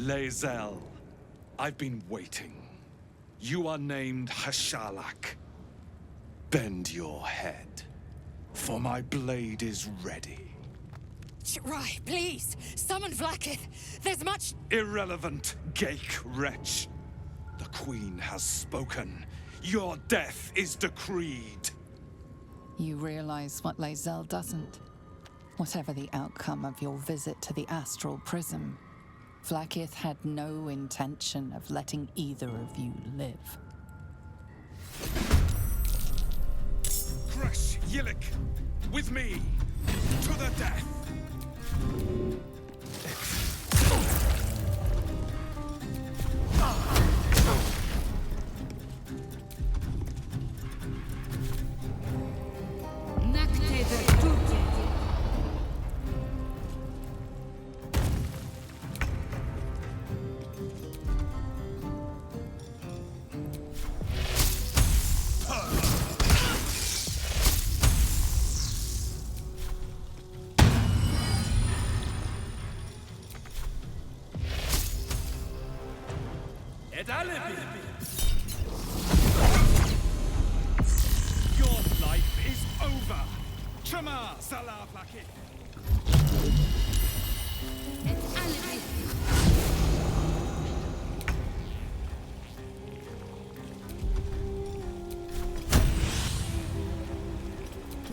Lae'zel, I've been waiting. You are named Hashalak. Bend your head, for my blade is ready. Rai, please, summon Vlaakith. There's much... Irrelevant, Ghaik wretch. The Queen has spoken. Your death is decreed. You realize what Lae'zel doesn't? Whatever the outcome of your visit to the Astral Prism, Vlaakith had no intention of letting either of you live. Crush Yillik, with me, to the death! Your life is over! Chama Salah Vlaakith!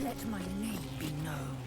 Let my name be known.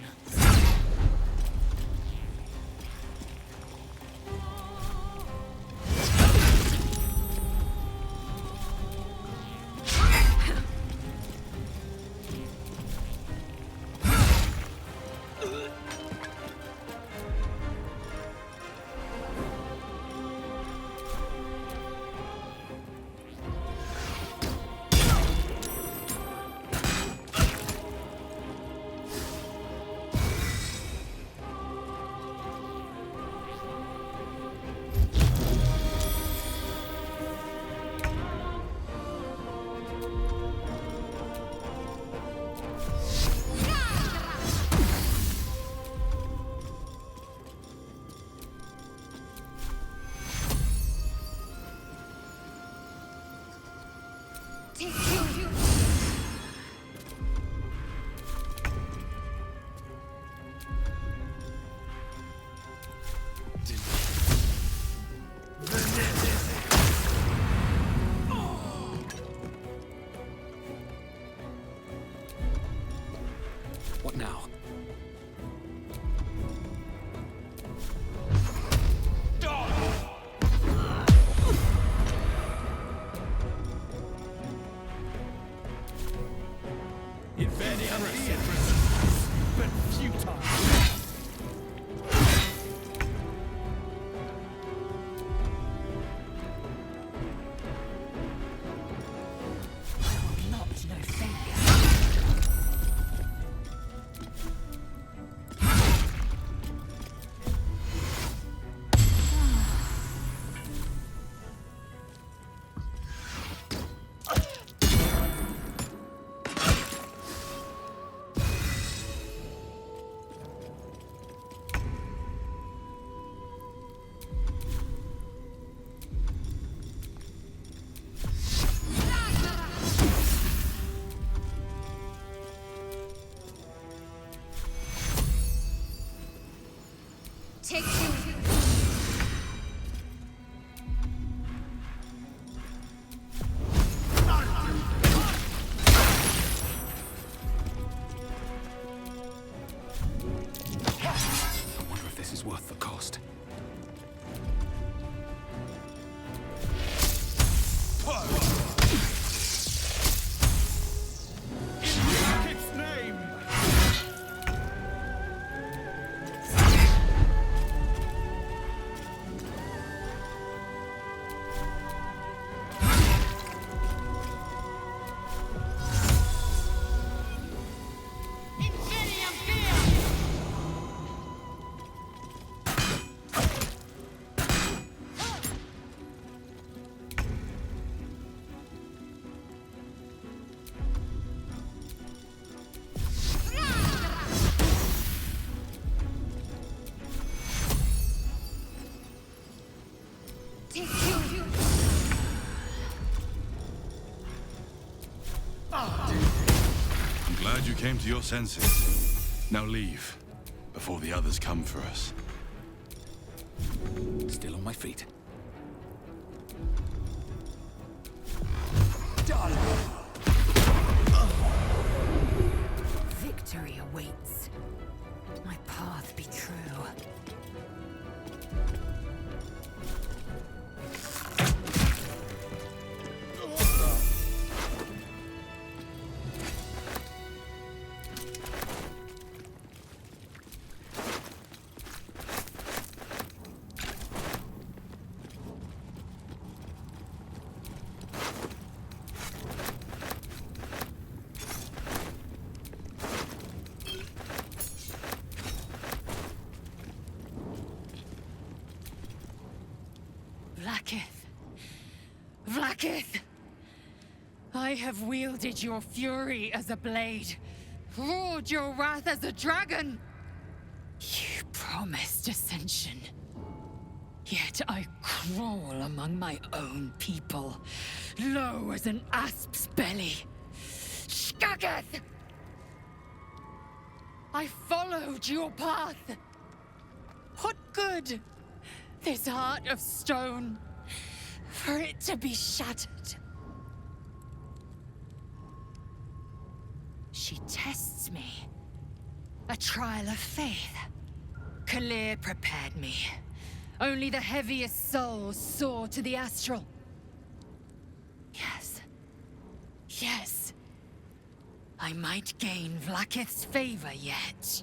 What now? But futile. Not no failure. Take two. I wonder if this is worth the cost. In its name! came to your senses. Now leave, before the others come for us. Still on my feet. Victory awaits. My path be true. Vlaakith! Vlaakith! I have wielded your fury as a blade, roared your wrath as a dragon! You promised ascension. Yet I crawl among my own people, low as an asp's belly. Shkageth! I followed your path. What good? This heart of stone, for it to be shattered. She tests me. A trial of faith. Kalir prepared me. Only the heaviest souls soar to the astral. Yes. Yes. I might gain Vlaakith's favor yet.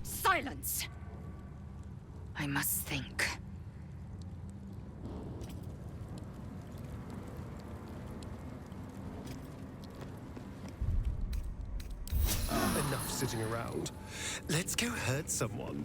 Silence! I must think. Enough sitting around. Let's go hurt someone.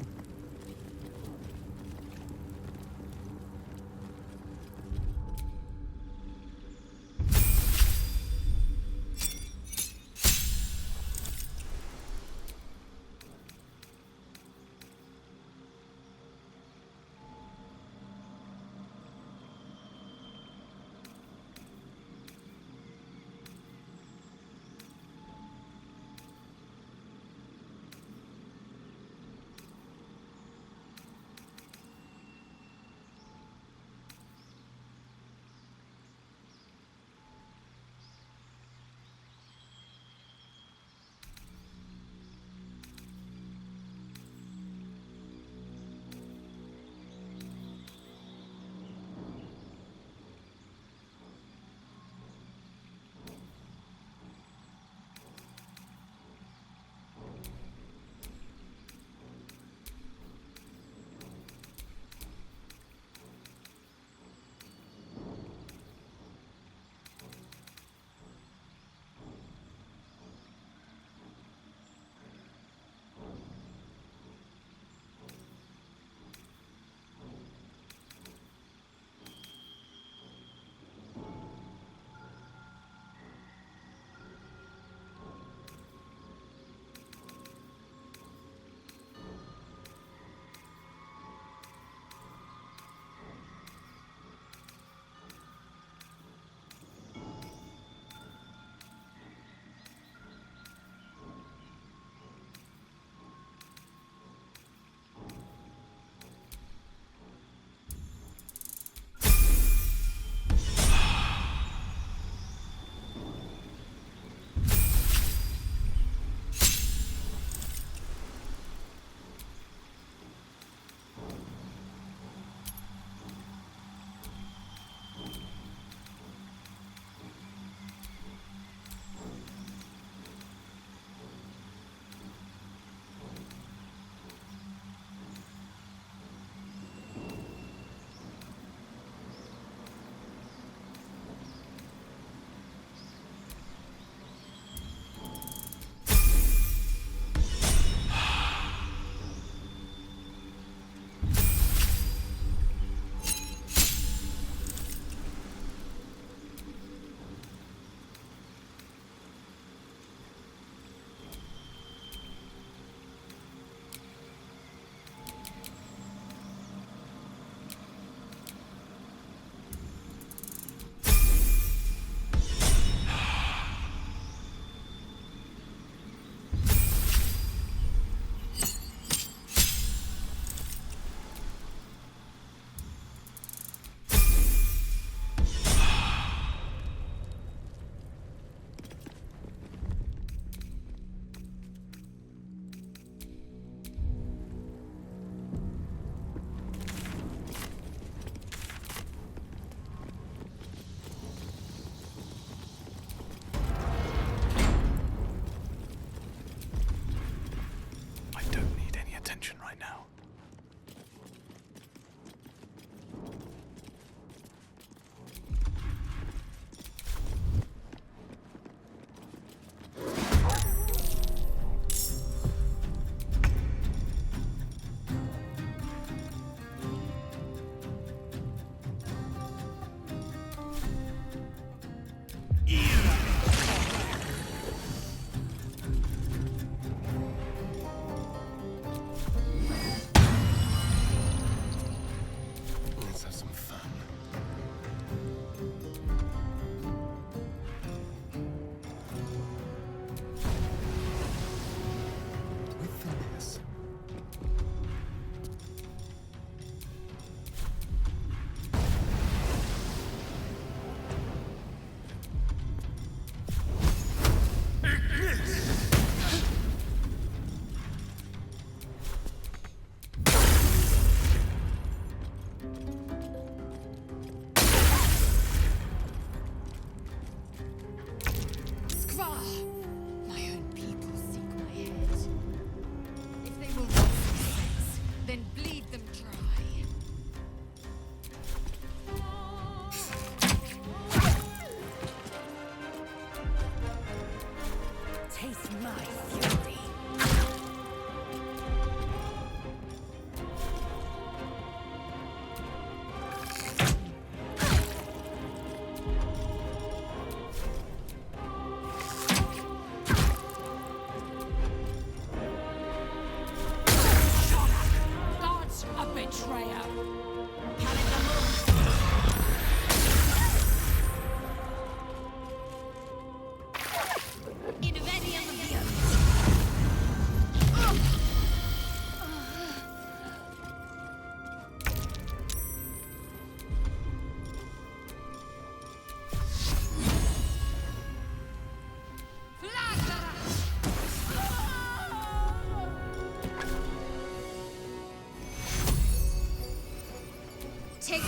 take you.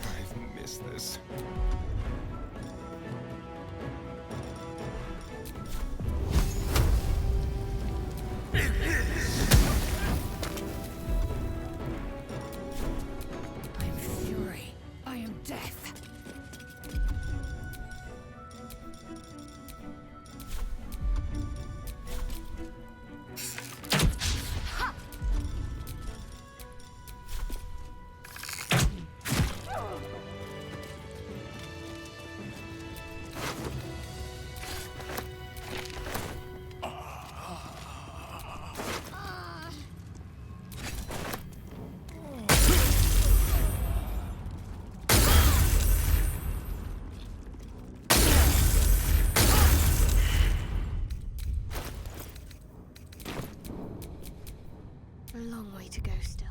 I've missed this. I am fury. I am death. A long way to go still.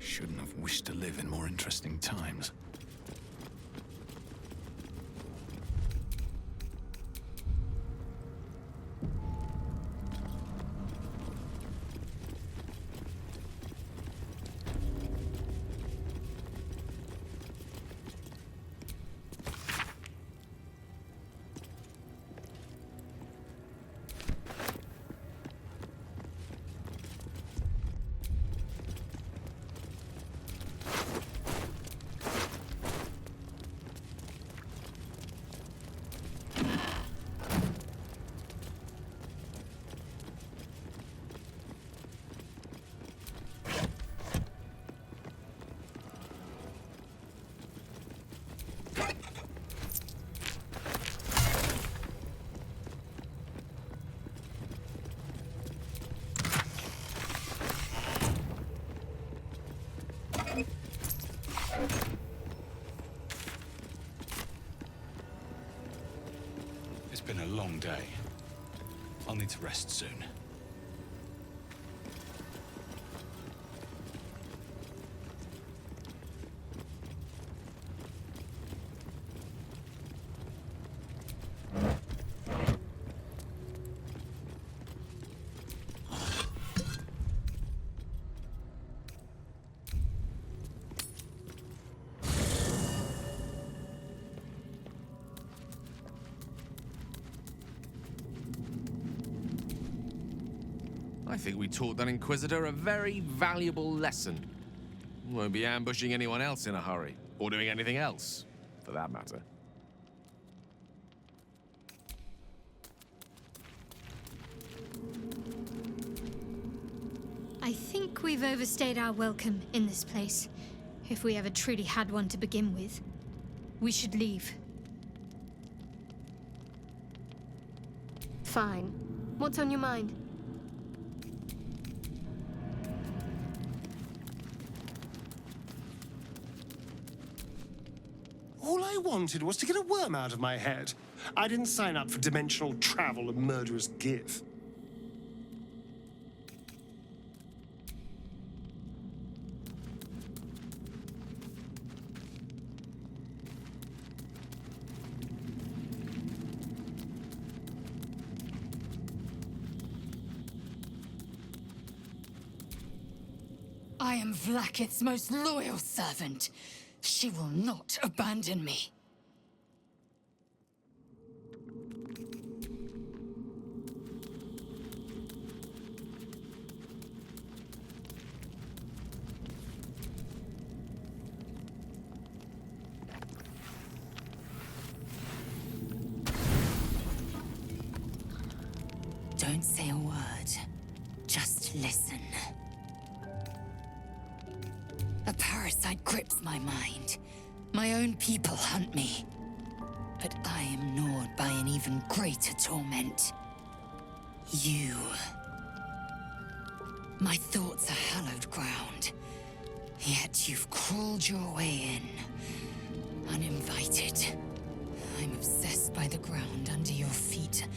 Shouldn't have wished to live in more interesting times. It's been a long day. I'll need to rest soon. I think we taught that Inquisitor a very valuable lesson. Won't be ambushing anyone else in a hurry, or doing anything else, for that matter. I think we've overstayed our welcome in this place, if we ever truly had one to begin with. We should leave. Fine. What's on your mind? All I you wanted was to get a worm out of my head. I didn't sign up for dimensional travel and murderous gif. I am Vlaakith's most loyal servant. She will not abandon me. Don't say a word. Just listen. A parasite grips my mind. My own people hunt me. But I am gnawed by an even greater torment. You. My thoughts are hallowed ground. Yet you've crawled your way in. Uninvited. I'm obsessed by the ground under your feet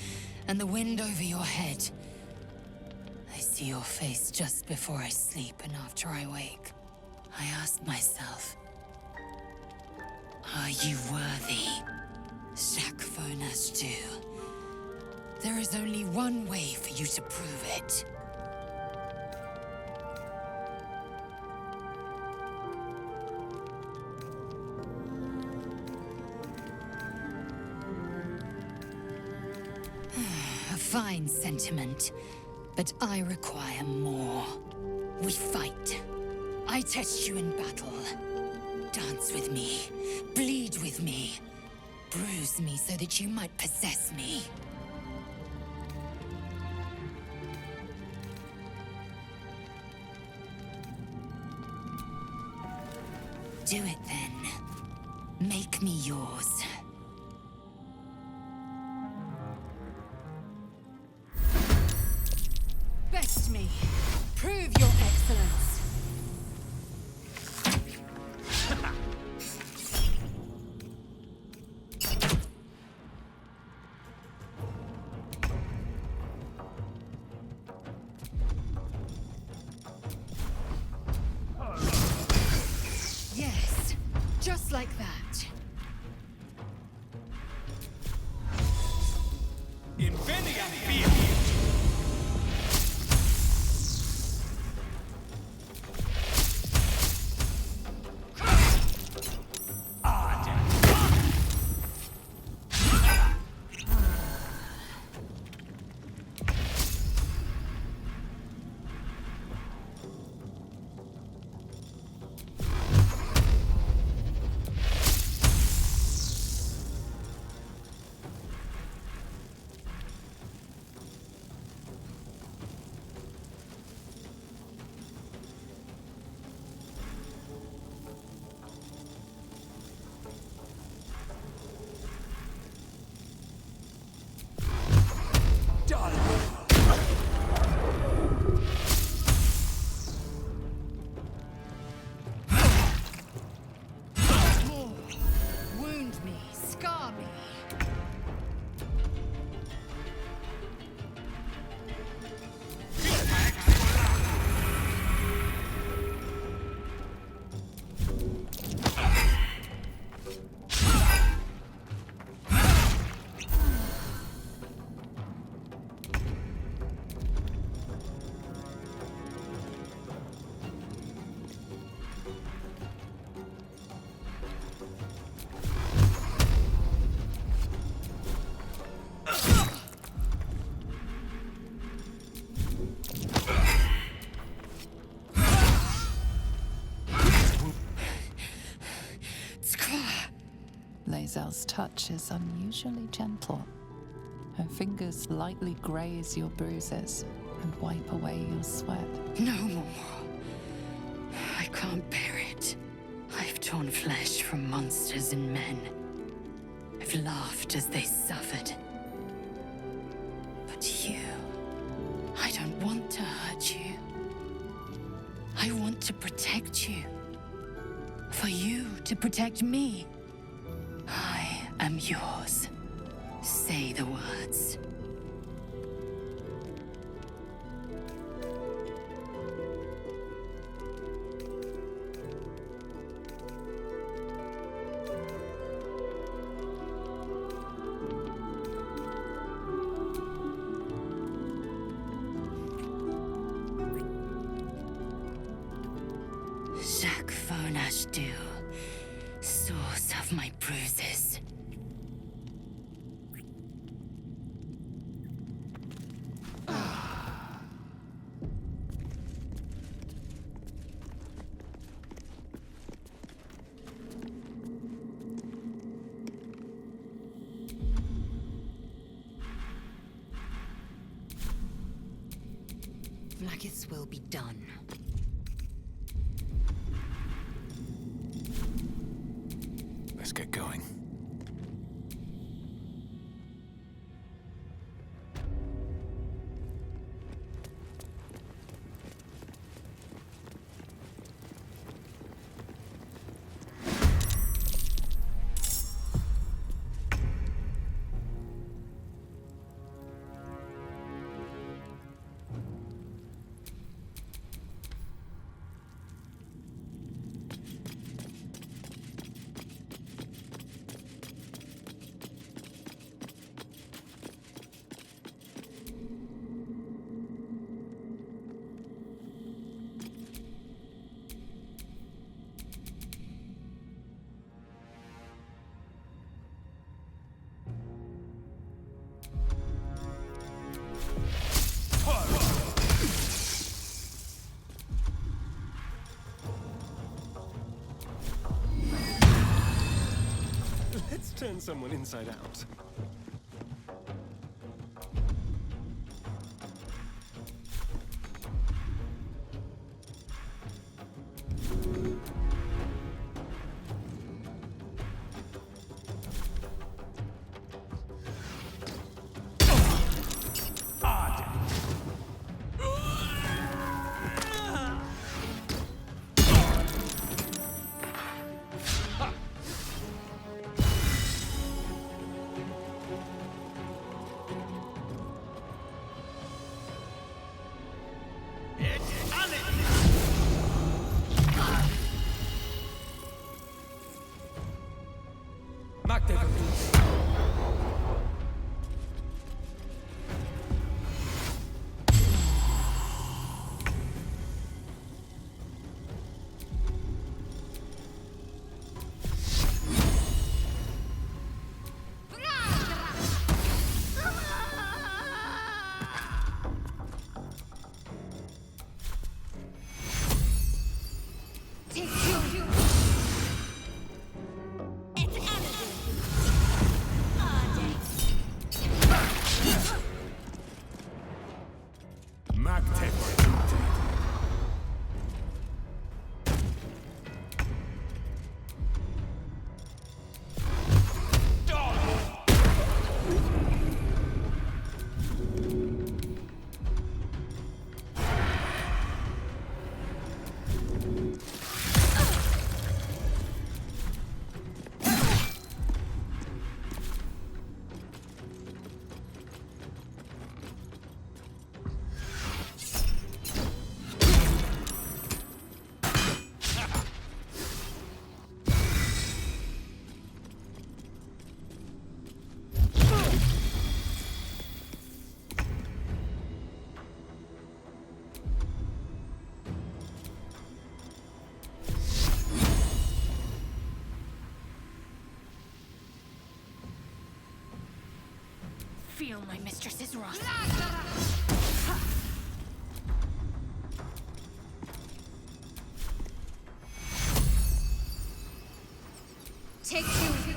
and the wind over your head. I see your face just before I sleep and after I wake. I ask myself, are you worthy? Shakfonash do. There is only one way for you to prove it. A fine sentiment, but I require more. We fight. I test you in battle. Dance with me. Bleed with me. Bruise me so that you might possess me. Do it then. Make me yours. Best me. Prove your excellence. Yes, just like that. Infinity Field! Wound me, scar me. Lae'zel's touch is unusually gentle. Her fingers lightly graze your bruises and wipe away your sweat. No more. I can't bear it. I've torn flesh from monsters and men. I've laughed as they suffered. But you... I don't want to hurt you. I want to protect you. For you to protect me. am yours. Say the words. Source of my bruises. Vlaakith's will be done. Let's get going. Let's turn someone inside out. Feel my mistress's wrath. Take two.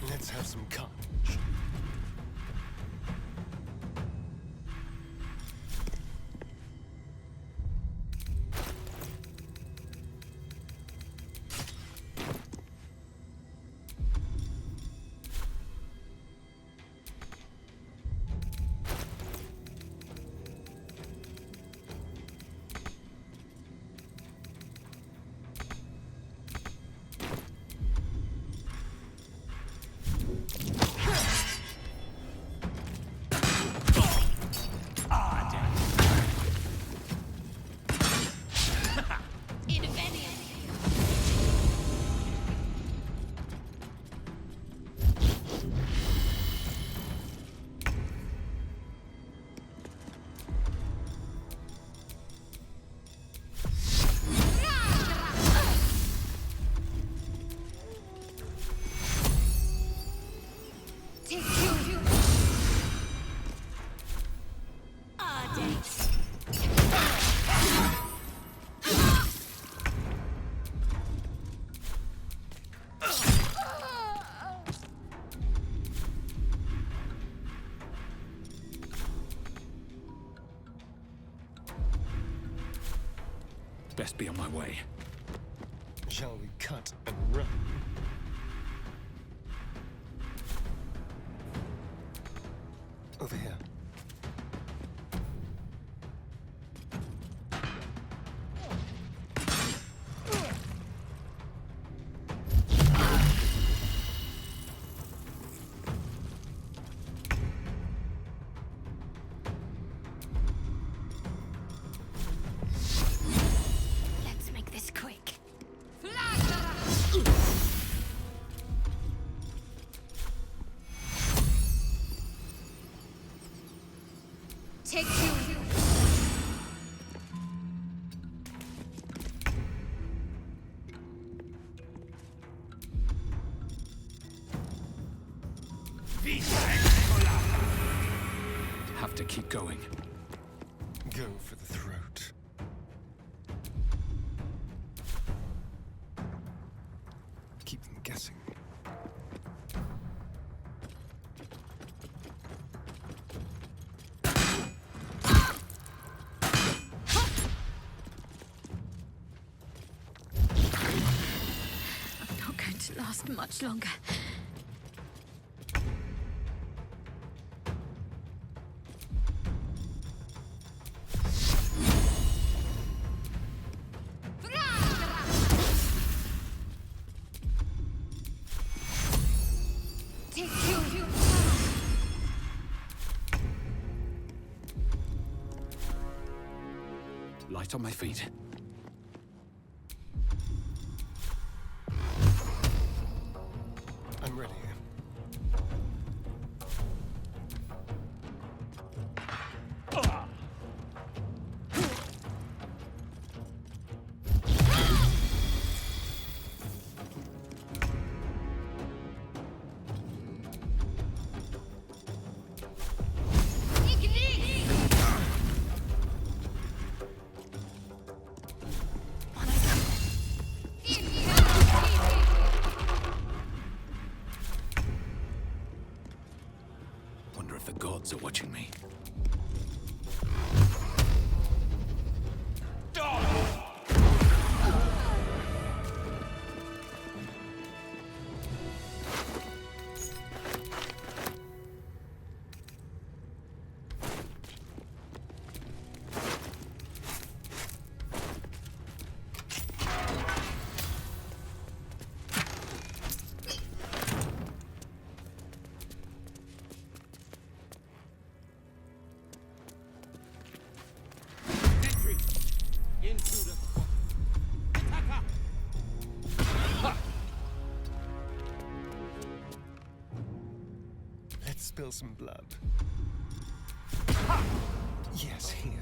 Let's have some carnage. Best be on my way. Shall we cut and run? Over here. Let's make this quick. Take two. Have to keep going. Go for the throat. Keep them guessing. I'm not going to last much longer. Take two. Light on my feet. I'm ready. Wonder if the gods are watching me. Let's spill some blood. Yes, here.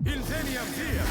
Incendium here!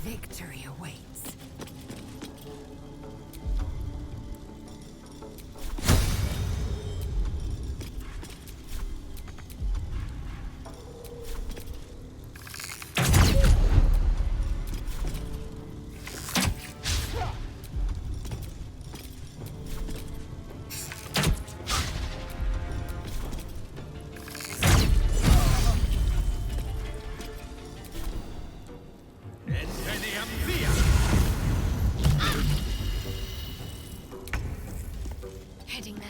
Victory awaits. Heading there.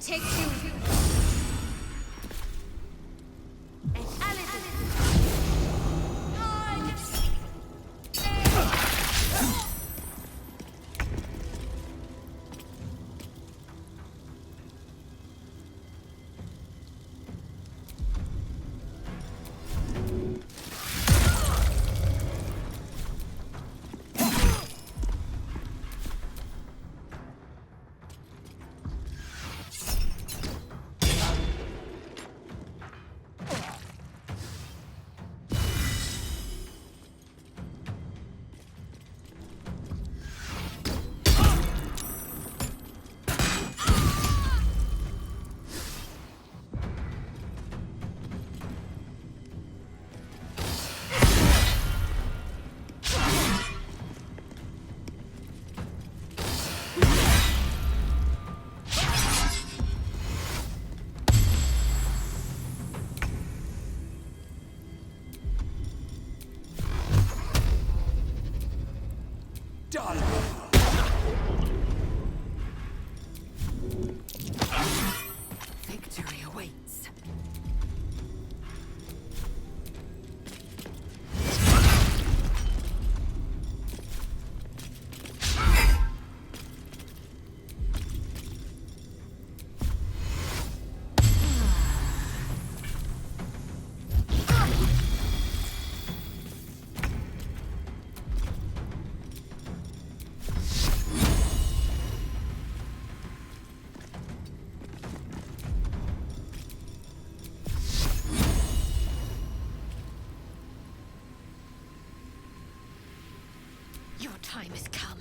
Take two. Victory awaits. Your time has come.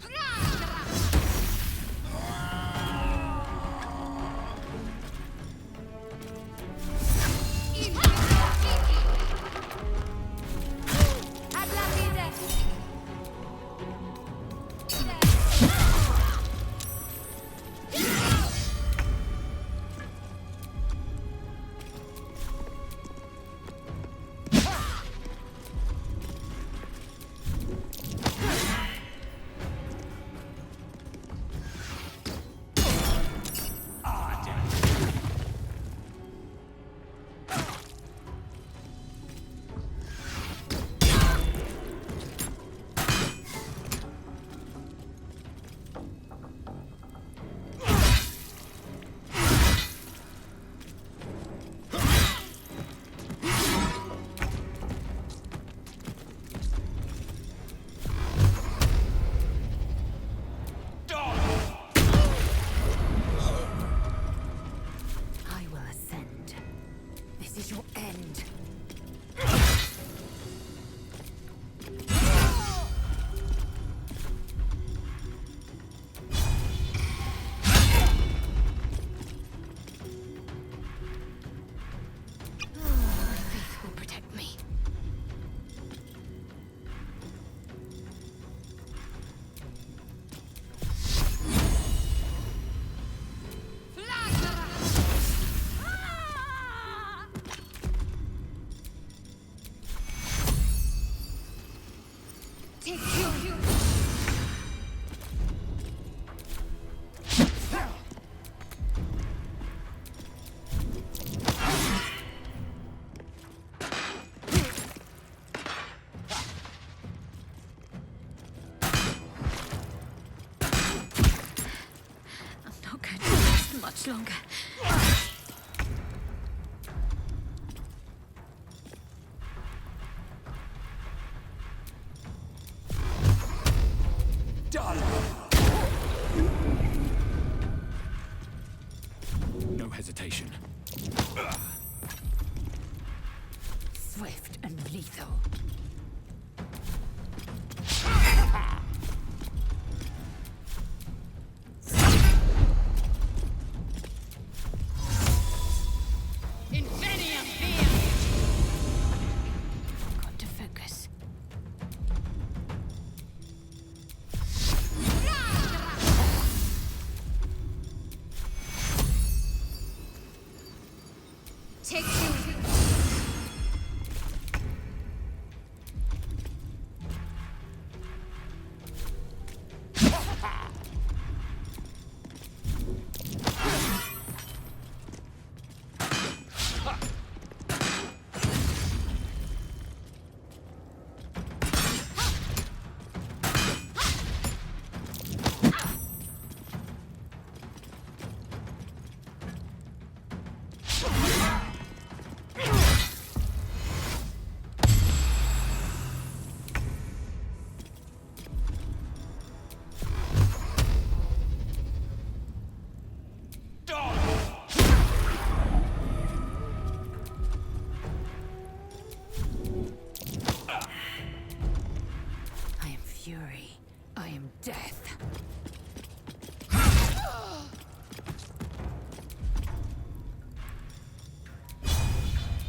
I will ascend. This is your end. Faith will protect me. Take two. much longer. No hesitation. Swift and lethal. Got to focus. Take two. I am fury. I am death.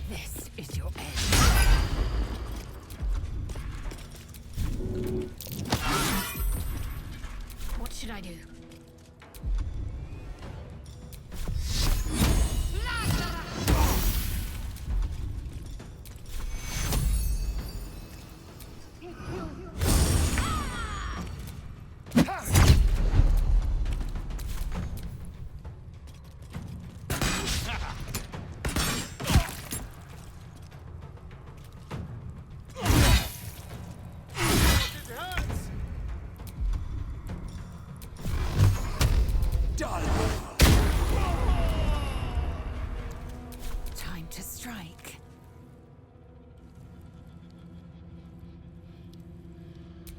This is your end. What should I do? Time to strike.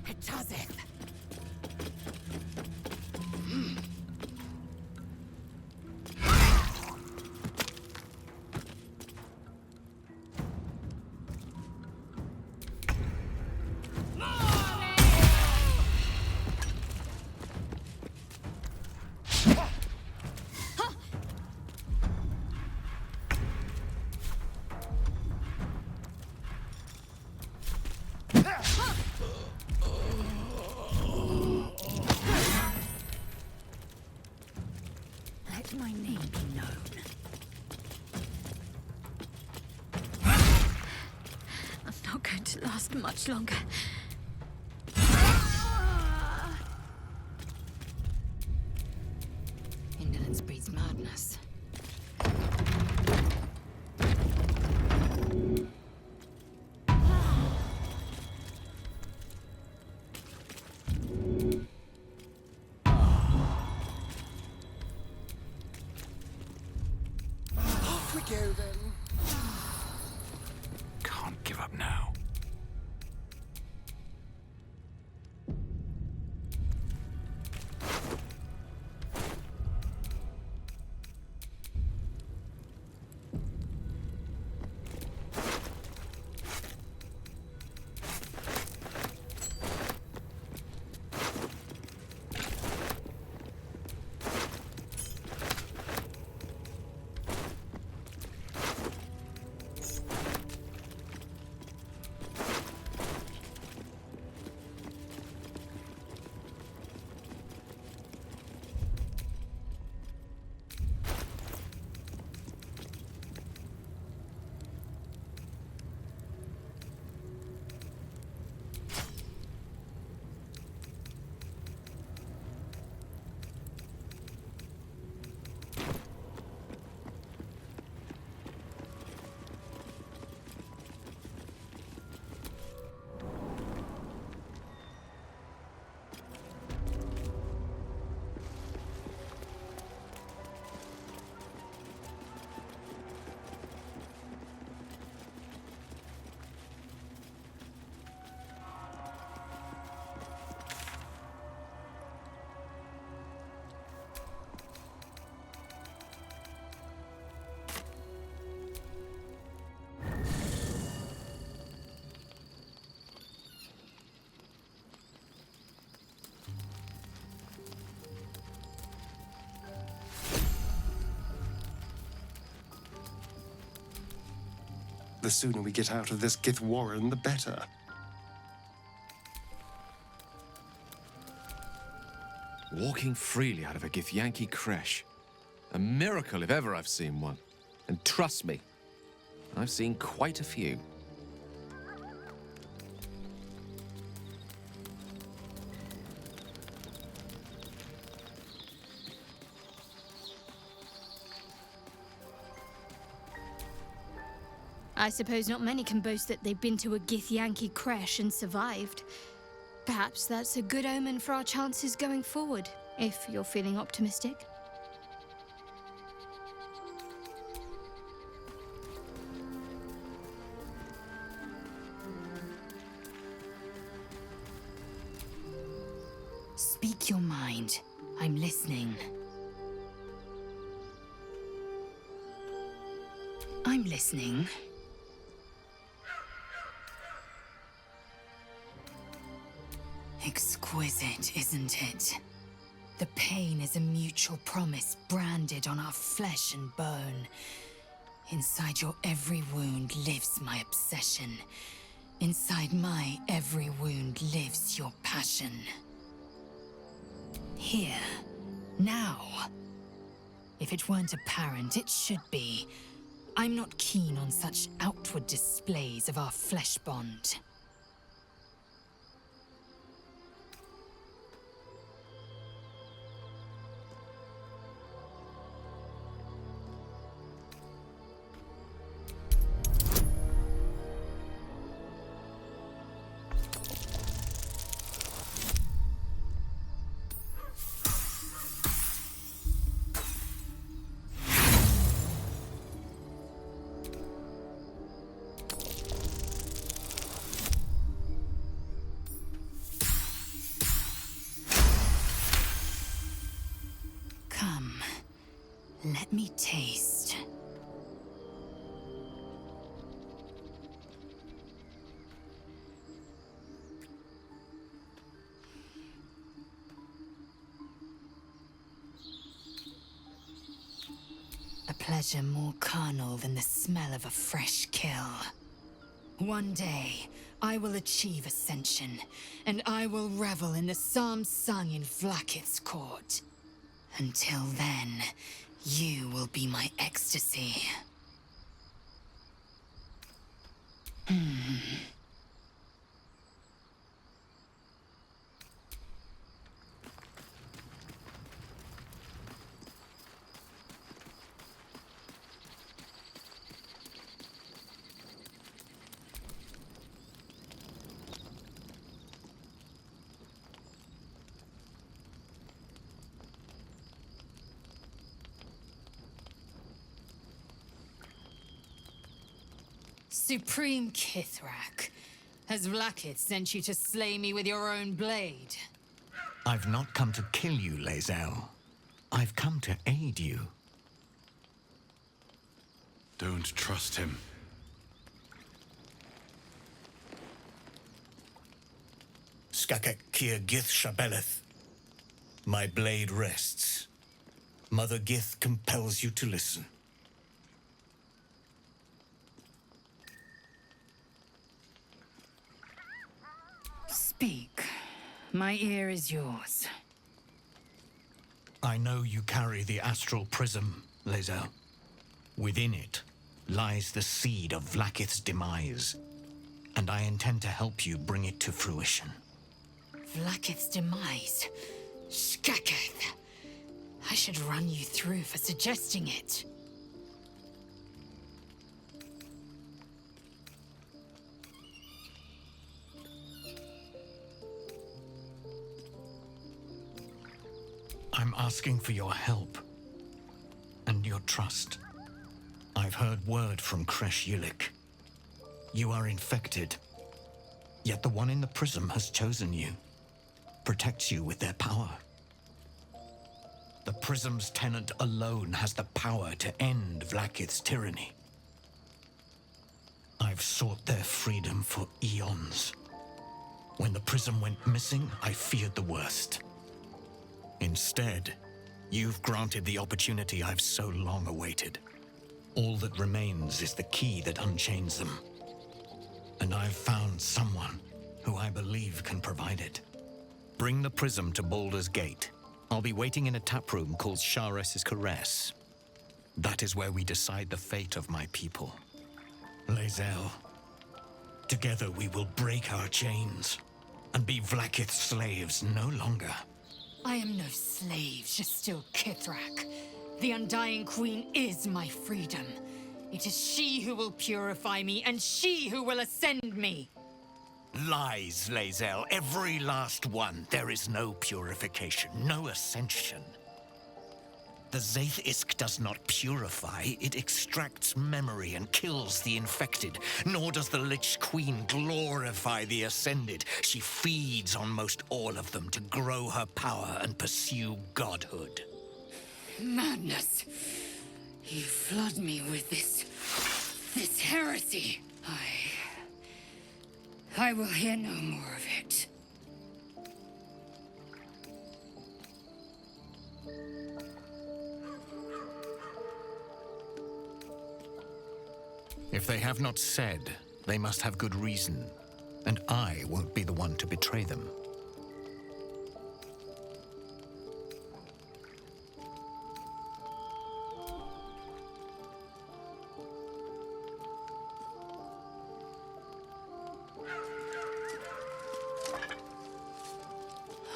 It does it. Let my name be known. I'm not going to last much longer. Indolence breeds madness. Off we go then. Can't give up now. The sooner we get out of this Gith Warren, the better. Walking freely out of a Githyanki creche. A miracle if ever I've seen one. And trust me, I've seen quite a few. I suppose not many can boast that they've been to a Githyanki creche and survived. Perhaps that's a good omen for our chances going forward, if you're feeling optimistic. Speak your mind. I'm listening. I'm listening. Exquisite, isn't it? The pain is a mutual promise branded on our flesh and bone. Inside your every wound lives my obsession. Inside my every wound lives your passion. Here, now. If it weren't apparent, it should be. I'm not keen on such outward displays of our flesh bond. Let me taste. A pleasure more carnal than the smell of a fresh kill. One day, I will achieve ascension, and I will revel in the psalms sung in Vlakith's court. Until then, you will be my ecstasy. Supreme Kithrak, has Vlakith sent you to slay me with your own blade? I've not come to kill you, Lae'zel. I've come to aid you. Don't trust him. Skakek Kir Gith Shabeleth. My blade rests. Mother Gith compels you to listen. Speak. My ear is yours. I know you carry the astral prism, Lae'zel. Within it lies the seed of Vlakith's demise, and I intend to help you bring it to fruition. Vlakith's demise? Skaketh! I should run you through for suggesting it. I'm asking for your help and your trust. I've heard word from Kresh Yilik. You are infected, yet the one in the prism has chosen you, protects you with their power. The prism's tenant alone has the power to end Vlakith's tyranny. I've sought their freedom for eons. When the prism went missing, I feared the worst. Instead, you've granted the opportunity I've so long awaited. All that remains is the key that unchains them. And I've found someone who I believe can provide it. Bring the prism to Baldur's Gate. I'll be waiting in a taproom called Shares's Caress. That is where we decide the fate of my people. Lae'zel, together we will break our chains and be Vlaakith's slaves no longer. I am no slave, just still Kithrak. The Undying Queen is my freedom. It is she who will purify me, and she who will ascend me. Lies, Lae'zel, every last one. There is no purification, no ascension. The Zaith Isk does not purify, it extracts memory and kills the infected. Nor does the Lich Queen glorify the ascended. She feeds on most all of them to grow her power and pursue godhood. Madness. You flood me with this heresy. I will hear no more of it. If they have not said, they must have good reason, and I won't be the one to betray them.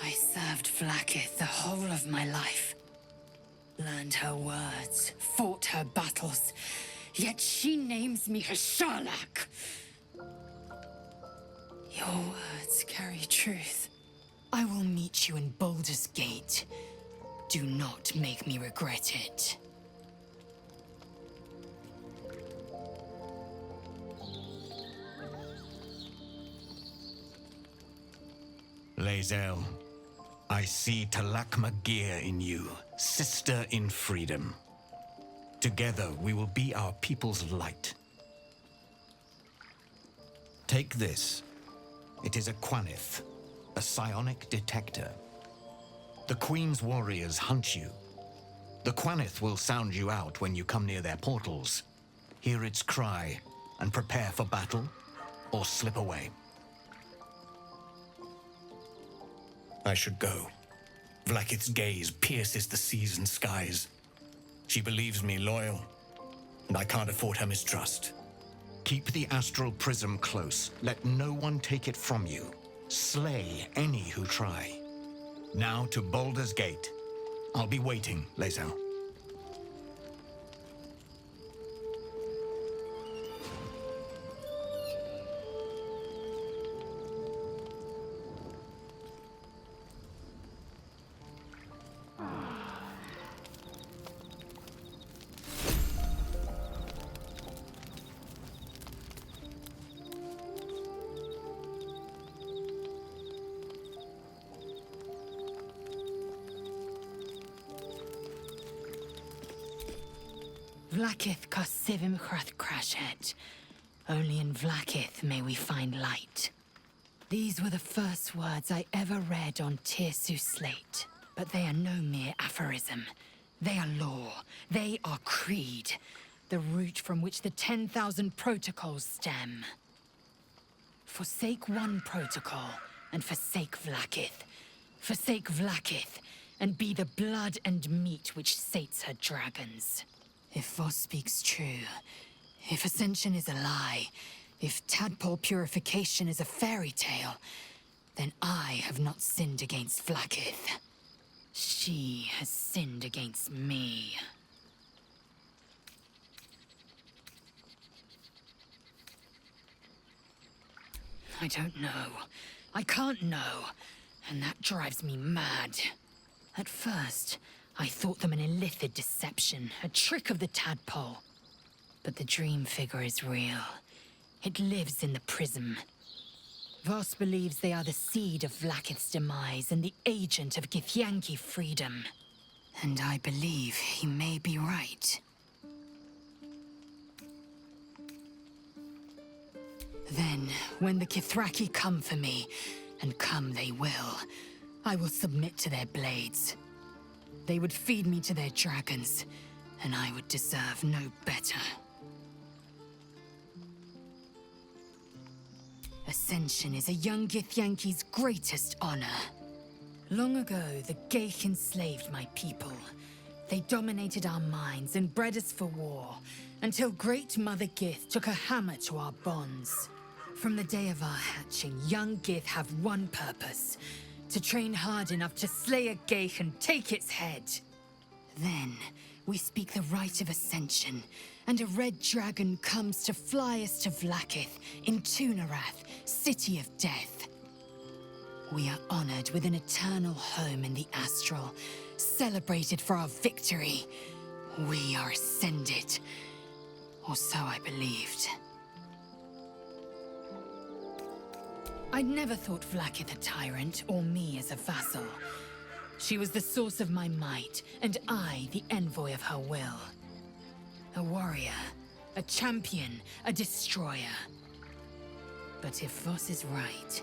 I served Vlaakith the whole of my life. Learned her words, fought her battles, yet she names me Hashalak. Your words carry truth. I will meet you in Baldur's Gate. Do not make me regret it. Lae'zel, I see Talak Magir in you, sister in freedom. Together, we will be our people's light. Take this. It is a Quanith, a psionic detector. The Queen's warriors hunt you. The Quanith will sound you out when you come near their portals. Hear its cry and prepare for battle, or slip away. I should go. Vlaakith's gaze pierces the seas and skies. She believes me loyal, and I can't afford her mistrust. Keep the astral prism close. Let no one take it from you. Slay any who try. Now to Baldur's Gate. I'll be waiting, Lae'zel. Vlaakith Kosivim Chrath Crashet. Only in Vlaakith may we find light. These were the first words I ever read on Tirsu's slate. But they are no mere aphorism. They are law. They are creed. The root from which the 10,000 protocols stem. Forsake one protocol, and forsake Vlaakith. Forsake Vlaakith, and be the blood and meat which sates her dragons. If Voss speaks true, if Ascension is a lie, if tadpole purification is a fairy tale, then I have not sinned against Vlaakith. She has sinned against me. I don't know. I can't know. And that drives me mad. At first, I thought them an illithid deception, a trick of the tadpole. But the dream figure is real. It lives in the prism. Voss believes they are the seed of Vlaakith's demise and the agent of Githyanki freedom. And I believe he may be right. Then, when the Kithraki come for me, and come they will, I will submit to their blades. They would feed me to their dragons, and I would deserve no better. Ascension is a young Githyanki's greatest honor. Long ago, the Geich enslaved my people. They dominated our minds and bred us for war, until Great Mother Gith took a hammer to our bonds. From the day of our hatching, young Gith have one purpose: to train hard enough to slay a Geich and take its head. Then, we speak the rite of Ascension, and a red dragon comes to fly us to Vlaakith in Tunarath, City of Death. We are honored with an eternal home in the Astral, celebrated for our victory. We are ascended. Or so I believed. I'd never thought Vlaakith a tyrant, or me as a vassal. She was the source of my might, and I the envoy of her will. A warrior, a champion, a destroyer. But if Voss is right,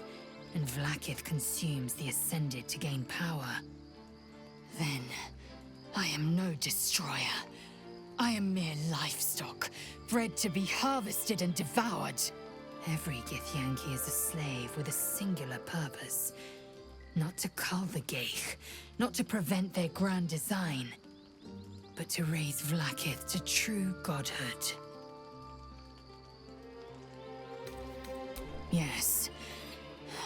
and Vlaakith consumes the Ascended to gain power, then I am no destroyer. I am mere livestock, bred to be harvested and devoured. Every Githyanki is a slave with a singular purpose. Not to cull the Geich, not to prevent their grand design, but to raise Vlaakith to true godhood. Yes,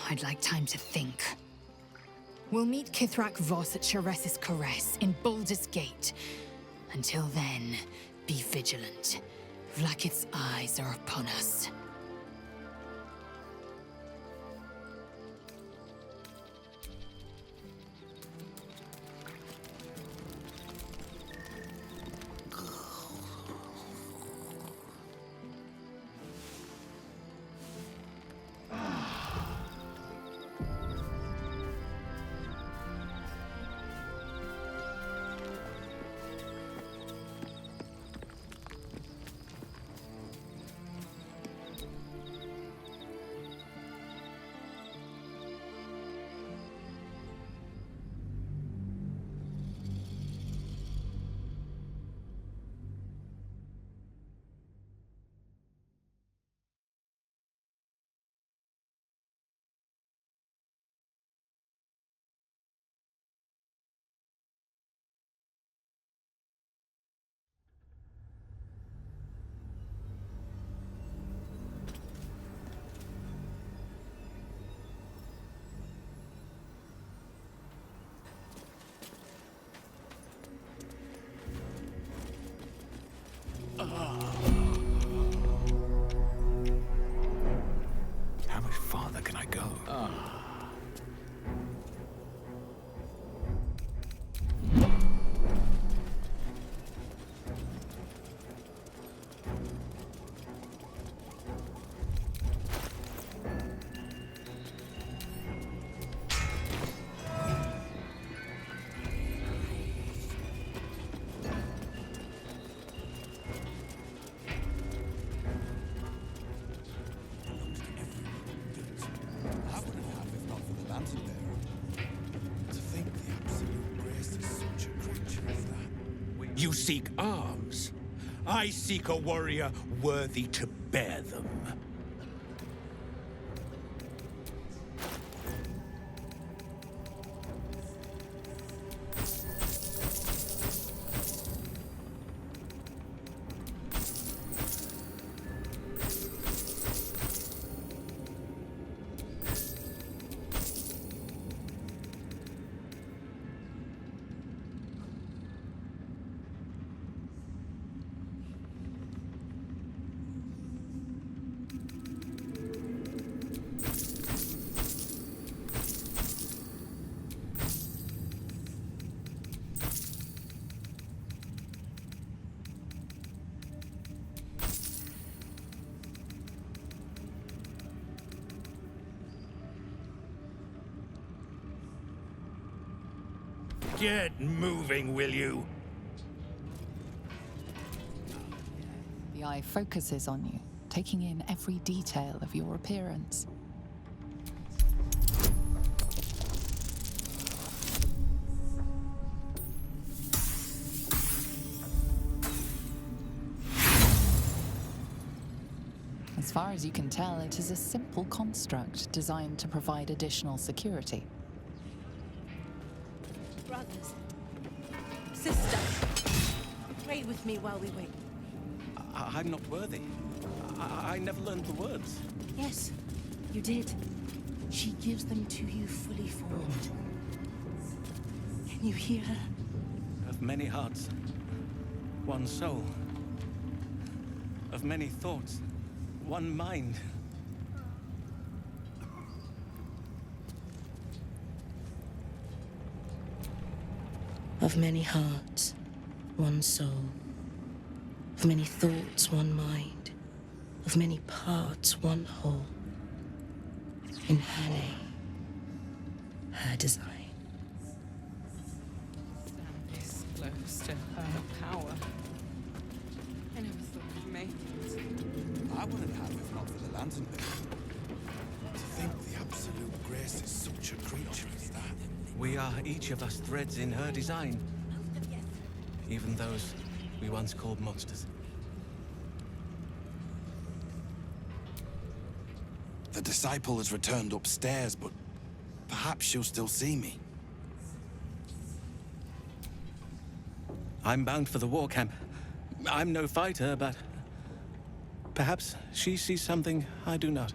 I'd like time to think. We'll meet Kithrak Voss at Shares's Caress in Baldurs Gate. Until then, be vigilant. Vlaakith's eyes are upon us. How much farther can I go? You seek arms. I seek a warrior worthy to bear them. Get moving, will you? The eye focuses on you, taking in every detail of your appearance. As far as you can tell, it is a simple construct designed to provide additional security. Brothers, sister, pray with me while we wait. I'm not worthy. I never learned the words. Yes, you did. She gives them to you fully formed. Can you hear her? Of many hearts, one soul. Of many thoughts, one mind. Of many hearts, one soul. Of many thoughts, one mind. Of many parts, one whole. In her name, her design. Stand this close to her power. I never thought I'd make it. I wouldn't have if not for the lantern. To think the absolute grace is such a creature as that. We are each of us threads in her design. Even those we once called monsters. The disciple has returned upstairs, but perhaps she'll still see me. I'm bound for the war camp. I'm no fighter, but perhaps she sees something I do not.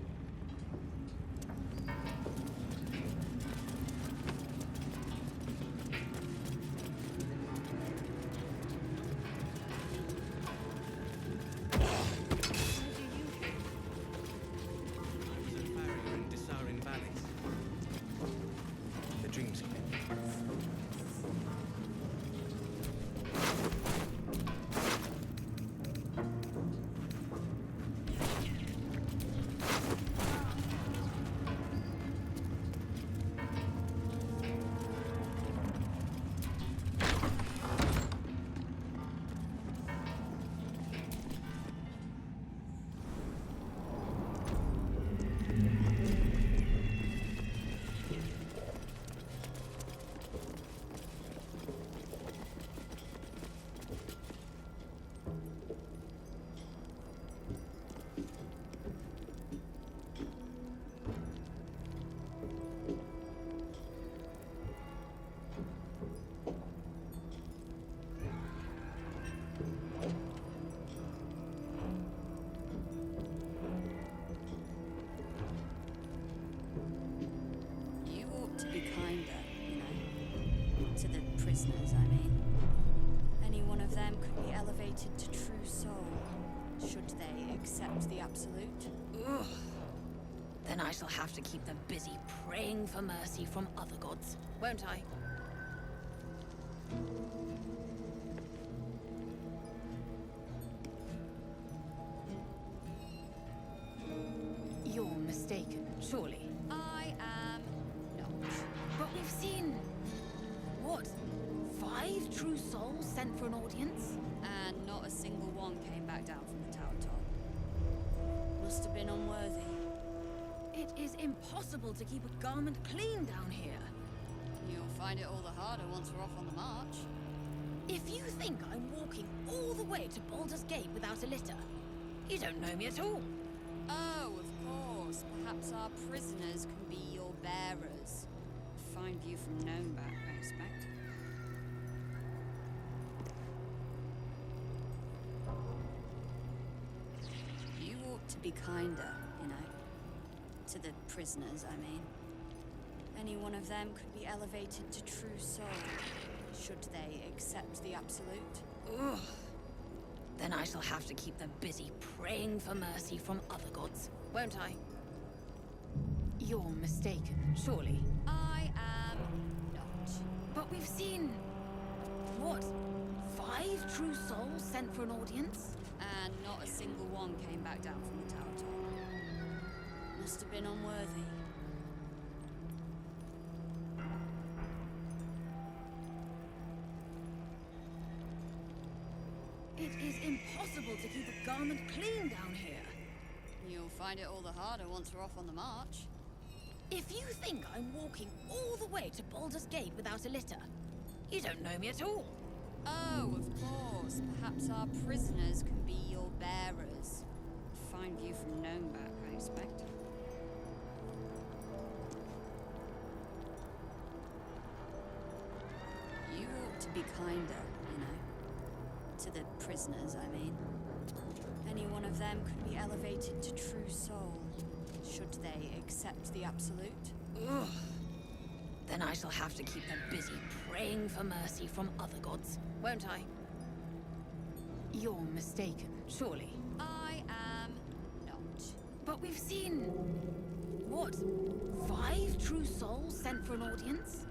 To the prisoners, I mean. Any one of them could be elevated to true soul, should they accept the absolute. Ugh. Then I shall have to keep them busy praying for mercy from other gods, won't I? You're mistaken, surely. I am not. But we've seen... what? 5 true souls sent for an audience? And not a single one came back down from the tower top. Must have been unworthy. It is impossible to keep a garment clean down here. You'll find it all the harder once we're off on the march. If you think I'm walking all the way to Baldur's Gate without a litter, you don't know me at all. Oh, of course. Perhaps our prisoners can be your bearers. Fine view from Gnomeback, I expect. You ought to be kinder, you know. To the prisoners, I mean. Any one of them could be elevated to true soul, should they accept the absolute. Ugh. Then I shall have to keep them busy praying for mercy from other gods, won't I? You're mistaken, surely. I am not. But we've seen... what? 5 true souls sent for an audience? And not a single one came back down from the tower top. Must have been unworthy. It is impossible to keep a garment clean down here. You'll find it all the harder once we're off on the march. If you think I'm walking all the way to Baldur's Gate without a litter, you don't know me at all. Oh, of course. Perhaps our prisoners can be your bearers. fine view from Gnomeback, I expect. You ought to be kinder, you know. To the prisoners, I mean. Any one of them could be elevated to true soul, should they accept the absolute. Ugh. Then I shall have to keep them busy praying for mercy from other gods, won't I? You're mistaken, surely. I am not. But we've seen... what? 5 true souls sent for an audience?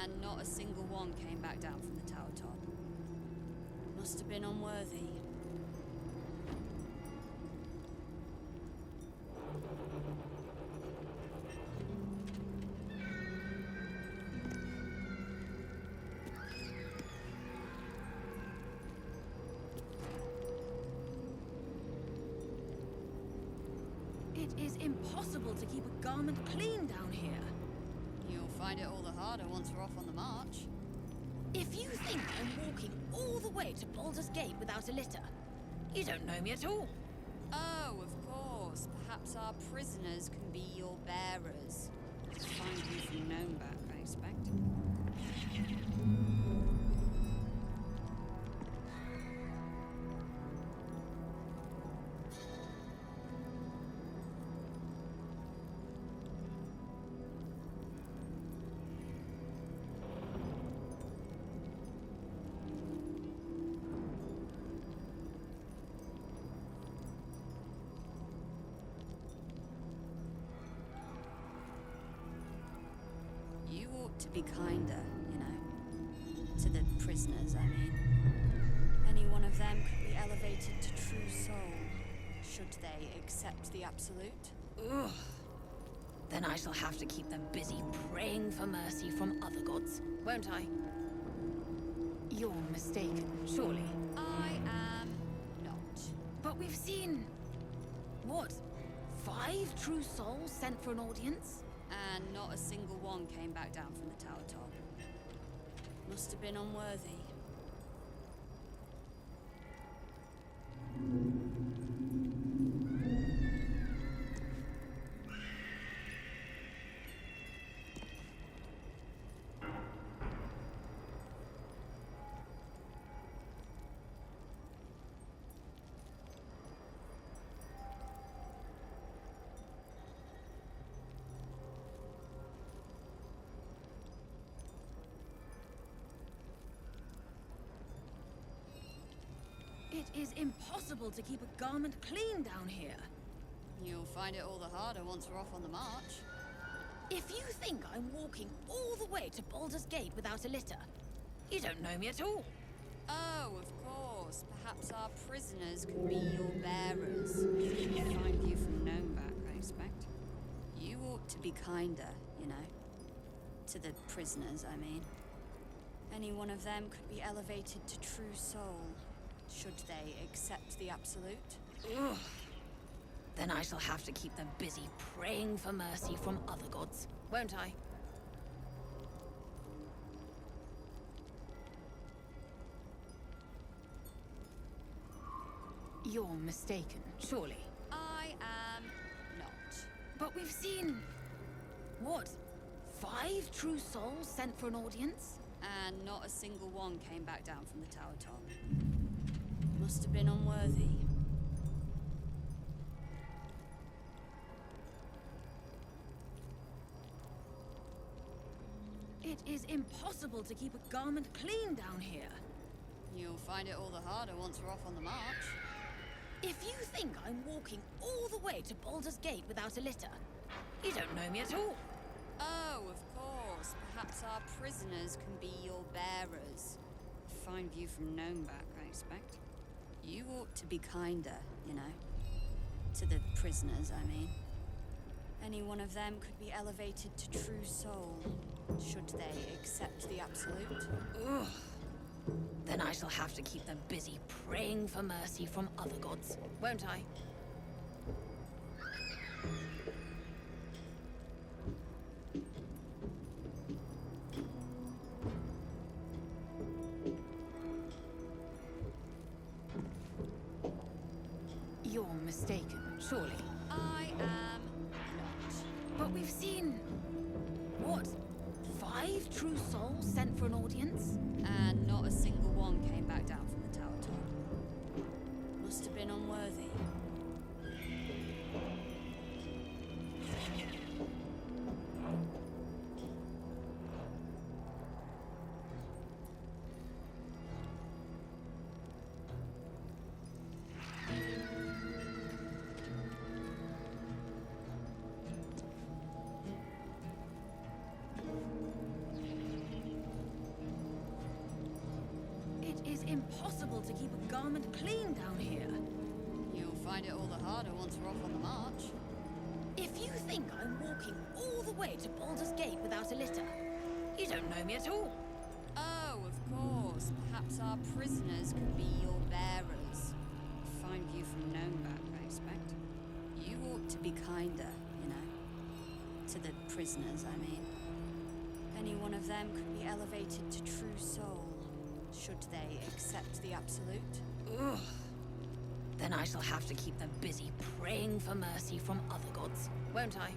And not a single one came back down from the tower top. Must have been unworthy. It is impossible to keep a garment clean down here. You'll find it all the harder once we're off on the march. If you think I'm walking all the way to Baldur's Gate without a litter, you don't know me at all. Oh, of course. Perhaps our prisoners can be your bearers. Find you from Gnomeback, I expect. You ought to be kinder, you know. To the prisoners, I mean. Any one of them could be elevated to true soul, should they accept the absolute. Ugh. Then I shall have to keep them busy praying for mercy from other gods, won't I? You're mistaken, surely. I am not. But we've seen... what? 5 true souls sent for an audience? And not a single one came back down from the tower top. Must have been unworthy. It is impossible to keep a garment clean down here. You'll find it all the harder once we're off on the march. If you think I'm walking all the way to Baldur's Gate without a litter, you don't know me at all. Oh, of course. Perhaps our prisoners can be your bearers. Find you from Gnomeback, I expect. You ought to be kinder, you know. To the prisoners, I mean. Any one of them could be elevated to true soul, should they accept the absolute. Ugh. Then I shall have to keep them busy praying for mercy from other gods, won't I? You're mistaken, surely. I am not. But we've seen... what? 5 true souls sent for an audience? And not a single one came back down from the tower top. Must have been unworthy. It is impossible to keep a garment clean down here. You'll find it all the harder once we're off on the march. If you think I'm walking all the way to Baldur's Gate without a litter, you don't know me at all. Oh, of course. Perhaps our prisoners can be your bearers. Fine view from Gnomeback, I expect. You ought to be kinder, you know. To the prisoners, I mean. Any one of them could be elevated to true soul, should they accept the absolute. Ugh. Then I shall have to keep them busy praying for mercy from other gods, won't I? You're You're mistaken, surely. I am not. But we've seen... what? 5 true souls sent for an audience? And not a single one came back down from the tower top. Must have been unworthy. It is impossible to keep a garment clean down here. You'll find it all the harder once we're off on the march. If you think I'm walking all the way to Baldur's Gate without a litter, you don't know me at all. Oh, of course. Perhaps our prisoners could be your bearers. Fine view from Gnomeback, I expect. You ought to be kinder, you know. To the prisoners, I mean. Any one of them could be elevated to true soul, should they accept the absolute. Ugh. Then I shall have to keep them busy praying for mercy from other gods, won't I?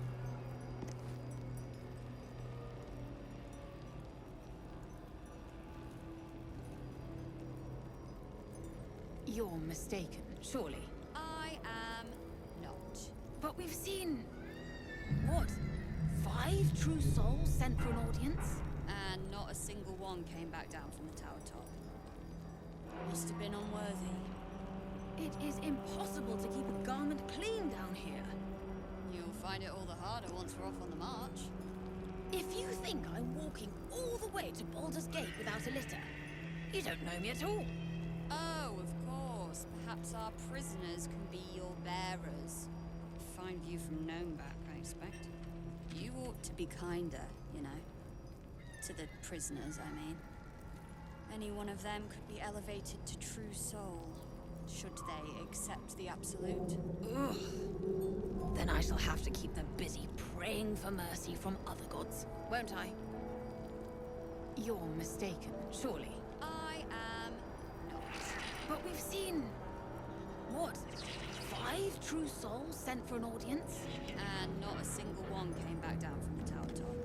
You're mistaken, surely. I am not. But we've seen... what? 5 true souls sent for an audience? And not a single one came back down from the tower top. Must have been unworthy. It is impossible to keep a garment clean down here. You'll find it all the harder once we're off on the march. If you think I'm walking all the way to Baldur's Gate without a litter, you don't know me at all. Oh, of course. Perhaps our prisoners can be your bearers. Fine view from Gnomeback, I expect. You ought to be kinder, you know. To the prisoners, I mean. Any one of them could be elevated to true soul, should they accept the absolute. Ugh. Then I shall have to keep them busy praying for mercy from other gods, won't I? You're mistaken, surely. I am not. But we've seen... what? 5 true souls sent for an audience? And not a single one came back down from the tower top.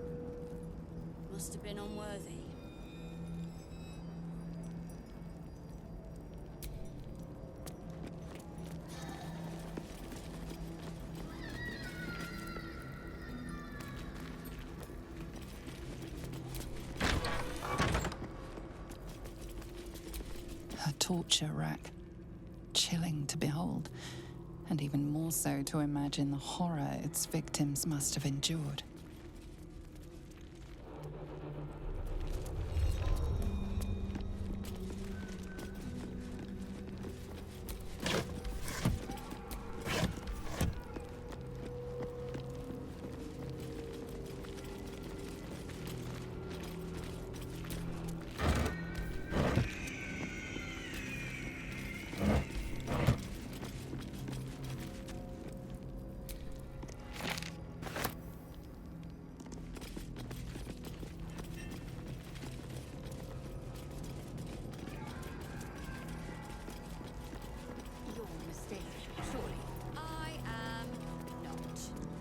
Must have been unworthy. A torture rack. Chilling to behold, and even more so to imagine the horror its victims must have endured.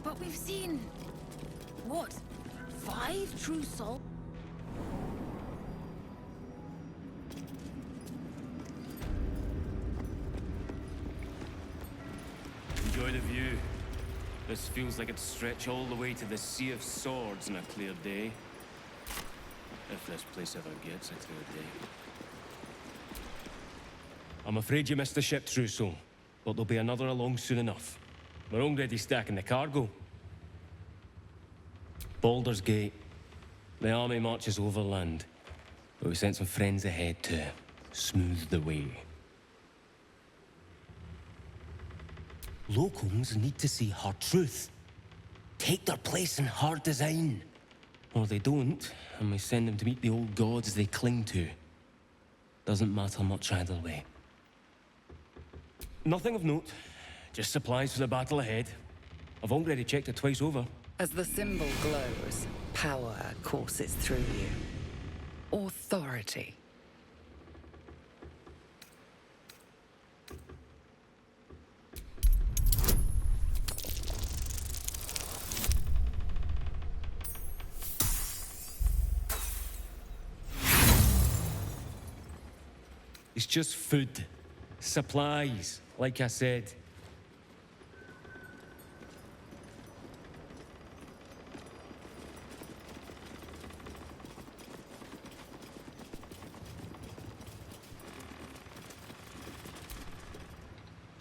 But we've seen... what? 5 true souls? Enjoy the view. This feels like it'd stretch all the way to the Sea of Swords on a clear day. If this place ever gets a clear day. I'm afraid you missed the ship, Trousseau. But there'll be another along soon enough. We're already stacking the cargo. Baldur's Gate. The army marches overland. But we sent some friends ahead to smooth the way. Locals need to see her truth. Take their place in her design. Or they don't, and we send them to meet the old gods they cling to. Doesn't matter much either way. Nothing of note. Just supplies for the battle ahead. I've already checked it twice over. As the symbol glows, power courses through you. Authority. It's just food. Supplies, like I said.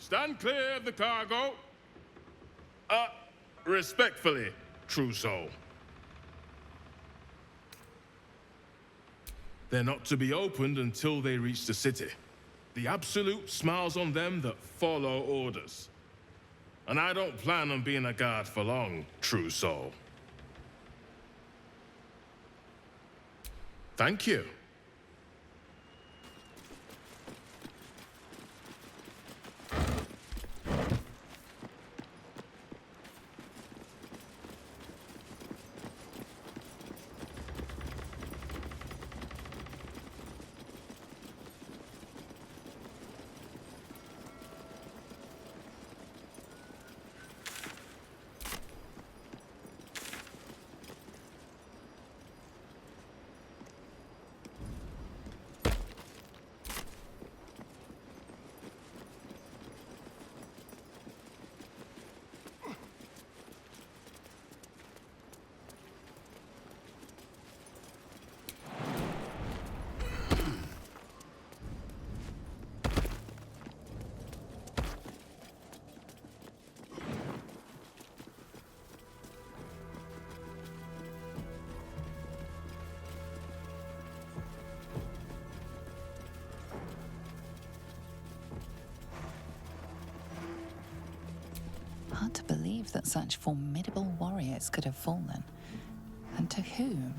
Stand clear of the cargo. Respectfully, true soul. They're not to be opened until they reach the city. The Absolute smiles on them that follow orders. And I don't plan on being a guard for long, true soul. Thank you. Hard to believe that such formidable warriors could have fallen. And to whom?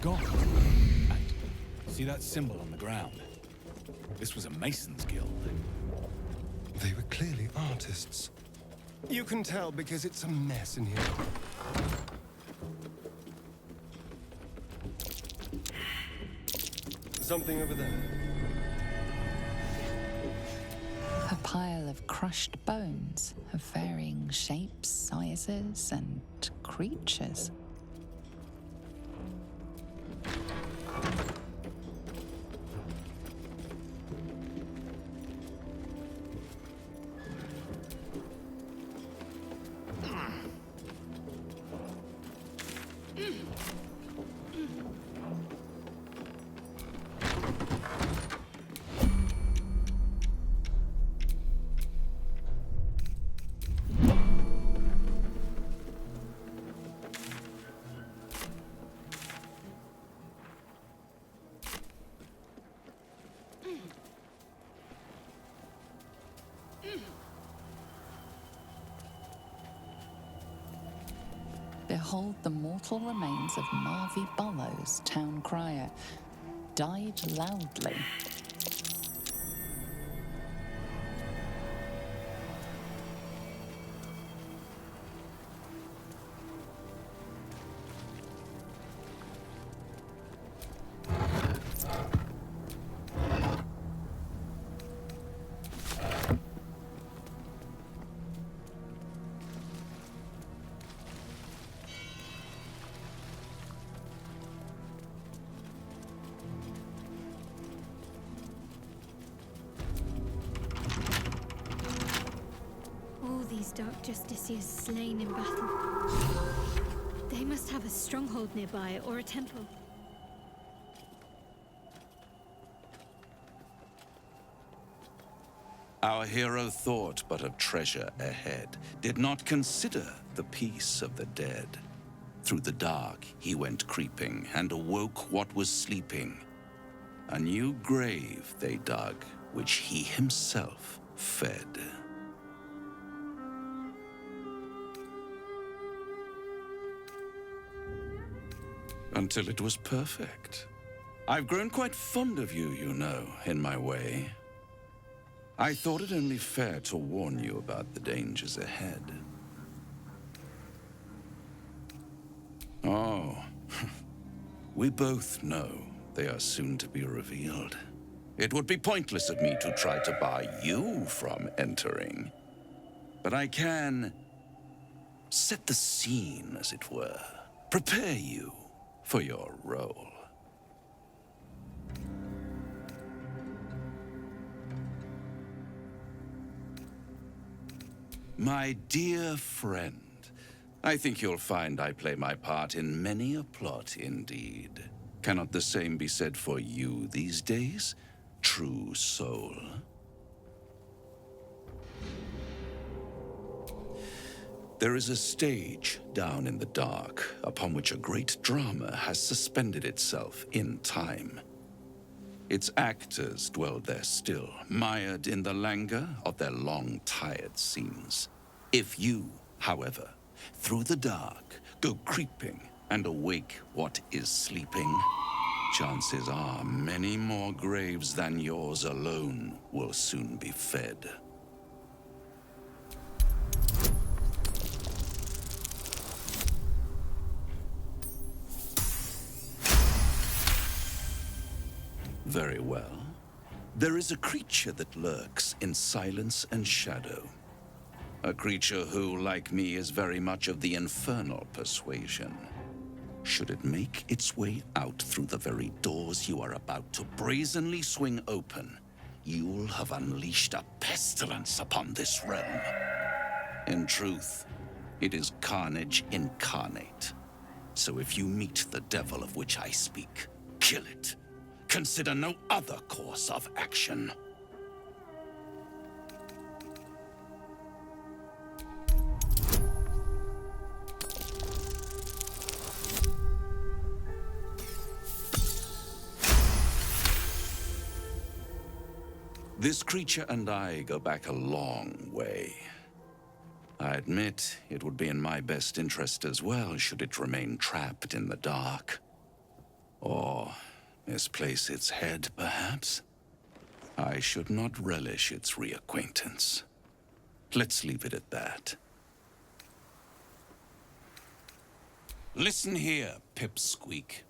Gone. And see that symbol on the ground? This was a Mason's guild. They were clearly artists. You can tell because it's a mess in here. Something over there. A pile of crushed bones of varying shapes, sizes, and creatures. Behold the mortal remains of Marvi Baldurs, town crier, died loudly. Dark Justiciars slain in battle. They must have a stronghold nearby or a temple. Our hero thought but of treasure ahead, did not consider the peace of the dead. Through the dark he went creeping, and awoke what was sleeping. A new grave they dug, which he himself fed. Until it was perfect. I've grown quite fond of you, you know, in my way. I thought it only fair to warn you about the dangers ahead. Oh, we both know they are soon to be revealed. It would be pointless of me to try to bar you from entering. But I can set the scene, as it were. Prepare you for your role. My dear friend, I think you'll find I play my part in many a plot indeed. Cannot the same be said for you these days, true soul? There is a stage down in the dark upon which a great drama has suspended itself in time. Its actors dwell there still, mired in the languor of their long, tired scenes. If you, however, through the dark, go creeping and awake what is sleeping, chances are many more graves than yours alone will soon be fed. Very well. There is a creature that lurks in silence and shadow. A creature who, like me, is very much of the infernal persuasion. Should it make its way out through the very doors you are about to brazenly swing open, you'll have unleashed a pestilence upon this realm. In truth, it is carnage incarnate. So if you meet the devil of which I speak, kill it. Consider no other course of action. This creature and I go back a long way. I admit it would be in my best interest as well should it remain trapped in the dark. Or misplace its head, perhaps? I should not relish its reacquaintance. Let's leave it at that. Listen here, Pipsqueak.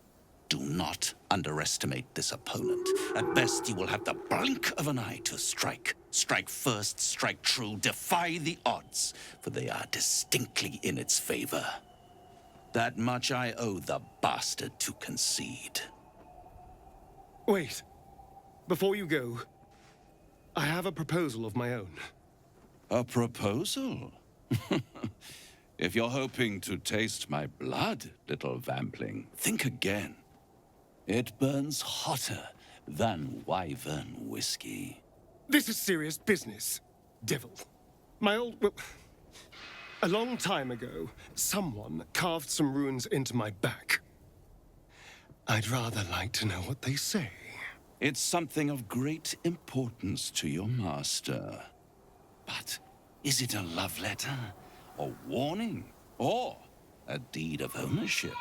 Do not underestimate this opponent. At best, you will have the blink of an eye to strike. Strike first, strike true, defy the odds, for they are distinctly in its favor. That much I owe the bastard to concede. Wait. Before you go, I have a proposal of my own. A proposal? If you're hoping to taste my blood, little vampling, think again. It burns hotter than wyvern whiskey. This is serious business, devil. Well, a long time ago, someone carved some runes into my back. I'd rather like to know what they say. It's something of great importance to your master. But is it a love letter, a warning, or a deed of ownership?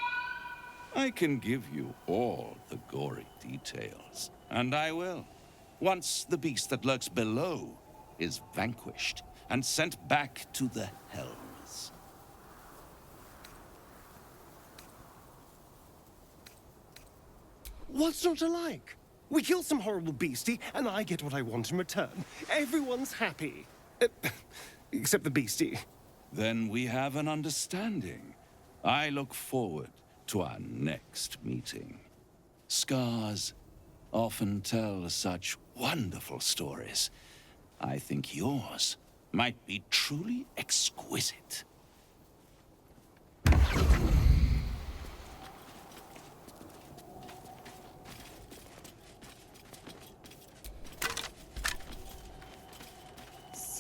I can give you all the gory details, and I will. Once the beast that lurks below is vanquished and sent back to the hells. What's not to like? We kill some horrible beastie, and I get what I want in return. Everyone's happy. Except the beastie. Then we have an understanding. I look forward to our next meeting. Scars often tell such wonderful stories. I think yours might be truly exquisite.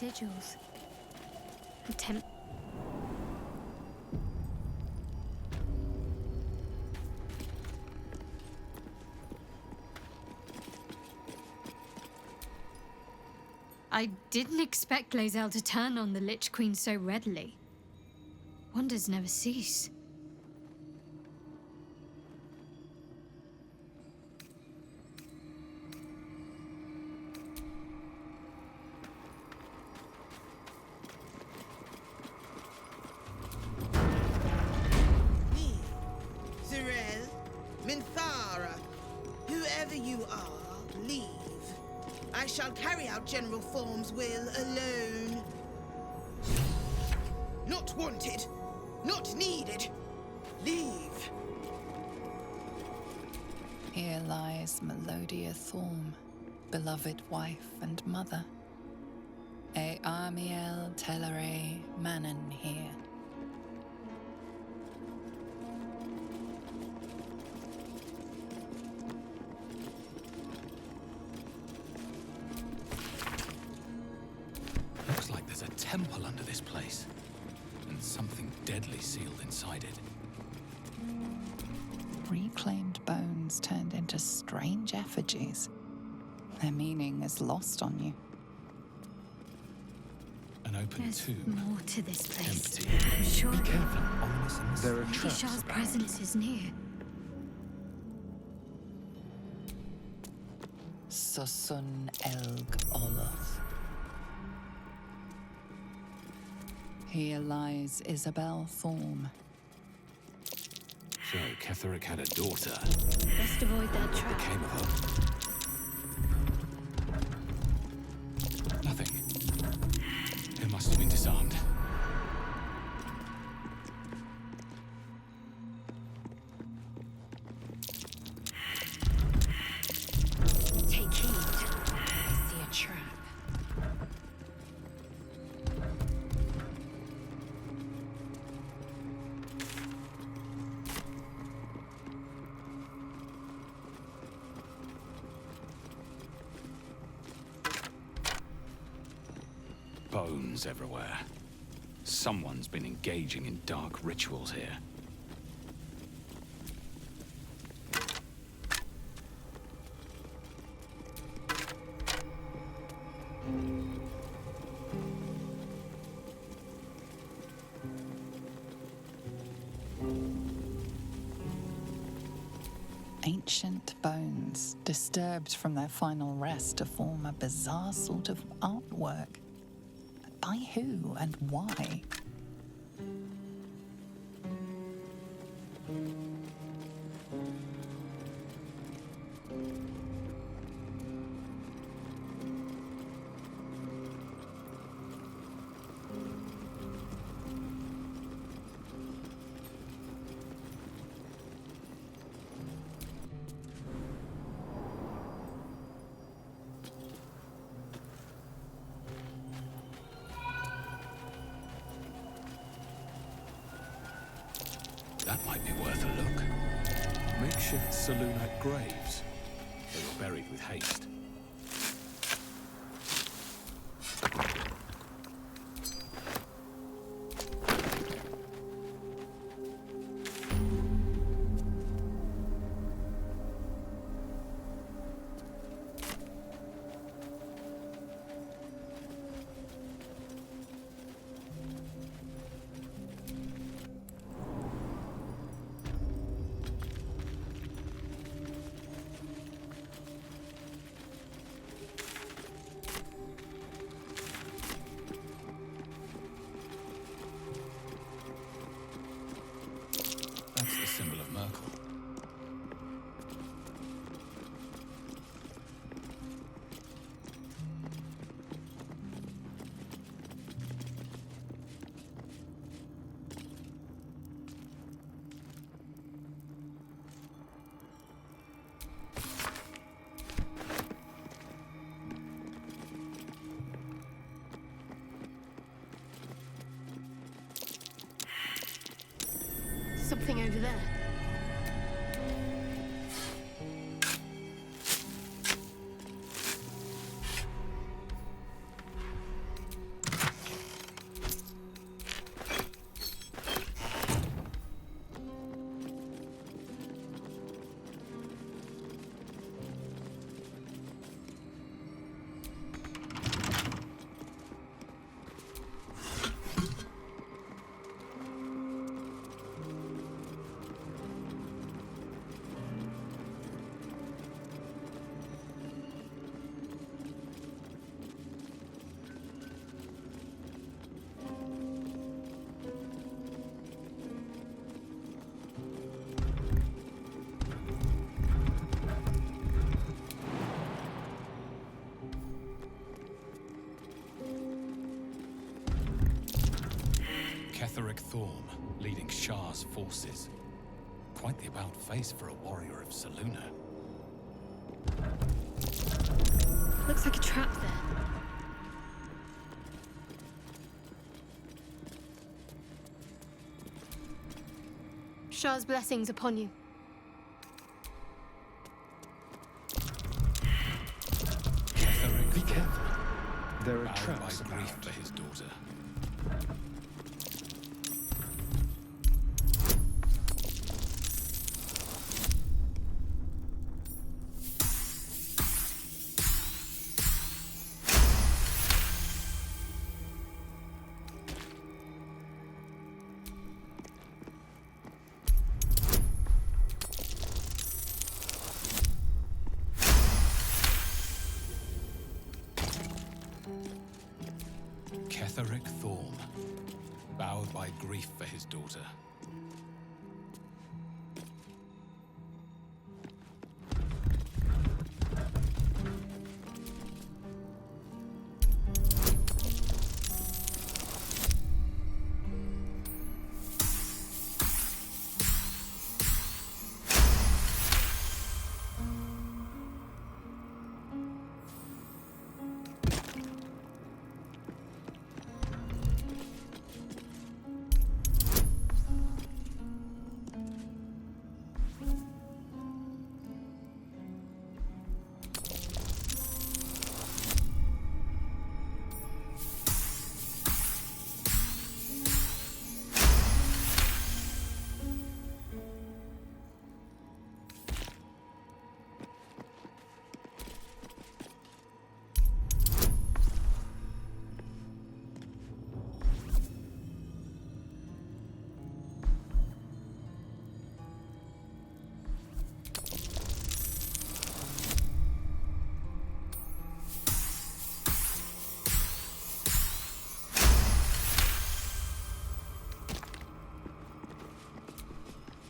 sigils. Attempt. I didn't expect Lae'zel to turn on the Lich Queen so readily. Wonders never cease. Me, Zerel, Minthara, whoever you are, leave. I shall carry out General Form's will alone. Not wanted. Not needed. Leave. Here lies Melodia Thorm, beloved wife and mother. E Amiel Telere Manon here. Looks like there's a temple under this place, and something deadly sealed inside it. Reclaimed bones turned into strange effigies. Their meaning is lost on you. An open There's tomb. more to this place. Empty. I'm sure. Be careful. Ominous in the There are Maybe traps. Shah's presence is near. Susun Elg Oloth. Here lies Isabel Thorm. So, Ketheric had a daughter. Best avoid that What trap. became of her? Nothing. It must have been disarmed. Take heed. I see a trap. Bones everywhere. Someone's been engaging in dark rituals here. Ancient bones, disturbed from their final rest to form a bizarre sort of artwork. But by who and why? That might be worth a look. Makeshift Selûnite graves. They were buried with haste. That's the symbol of Merkel. Something over there. Ketheric Thorm, leading Shah's forces. Quite the about-face for a warrior of Selûne. Looks like a trap there. Shah's blessings upon you. Ketheric Be careful. Thorm, There are bowed traps by grief about. for his daughter. Ketheric Thorm, bowed by grief for his daughter.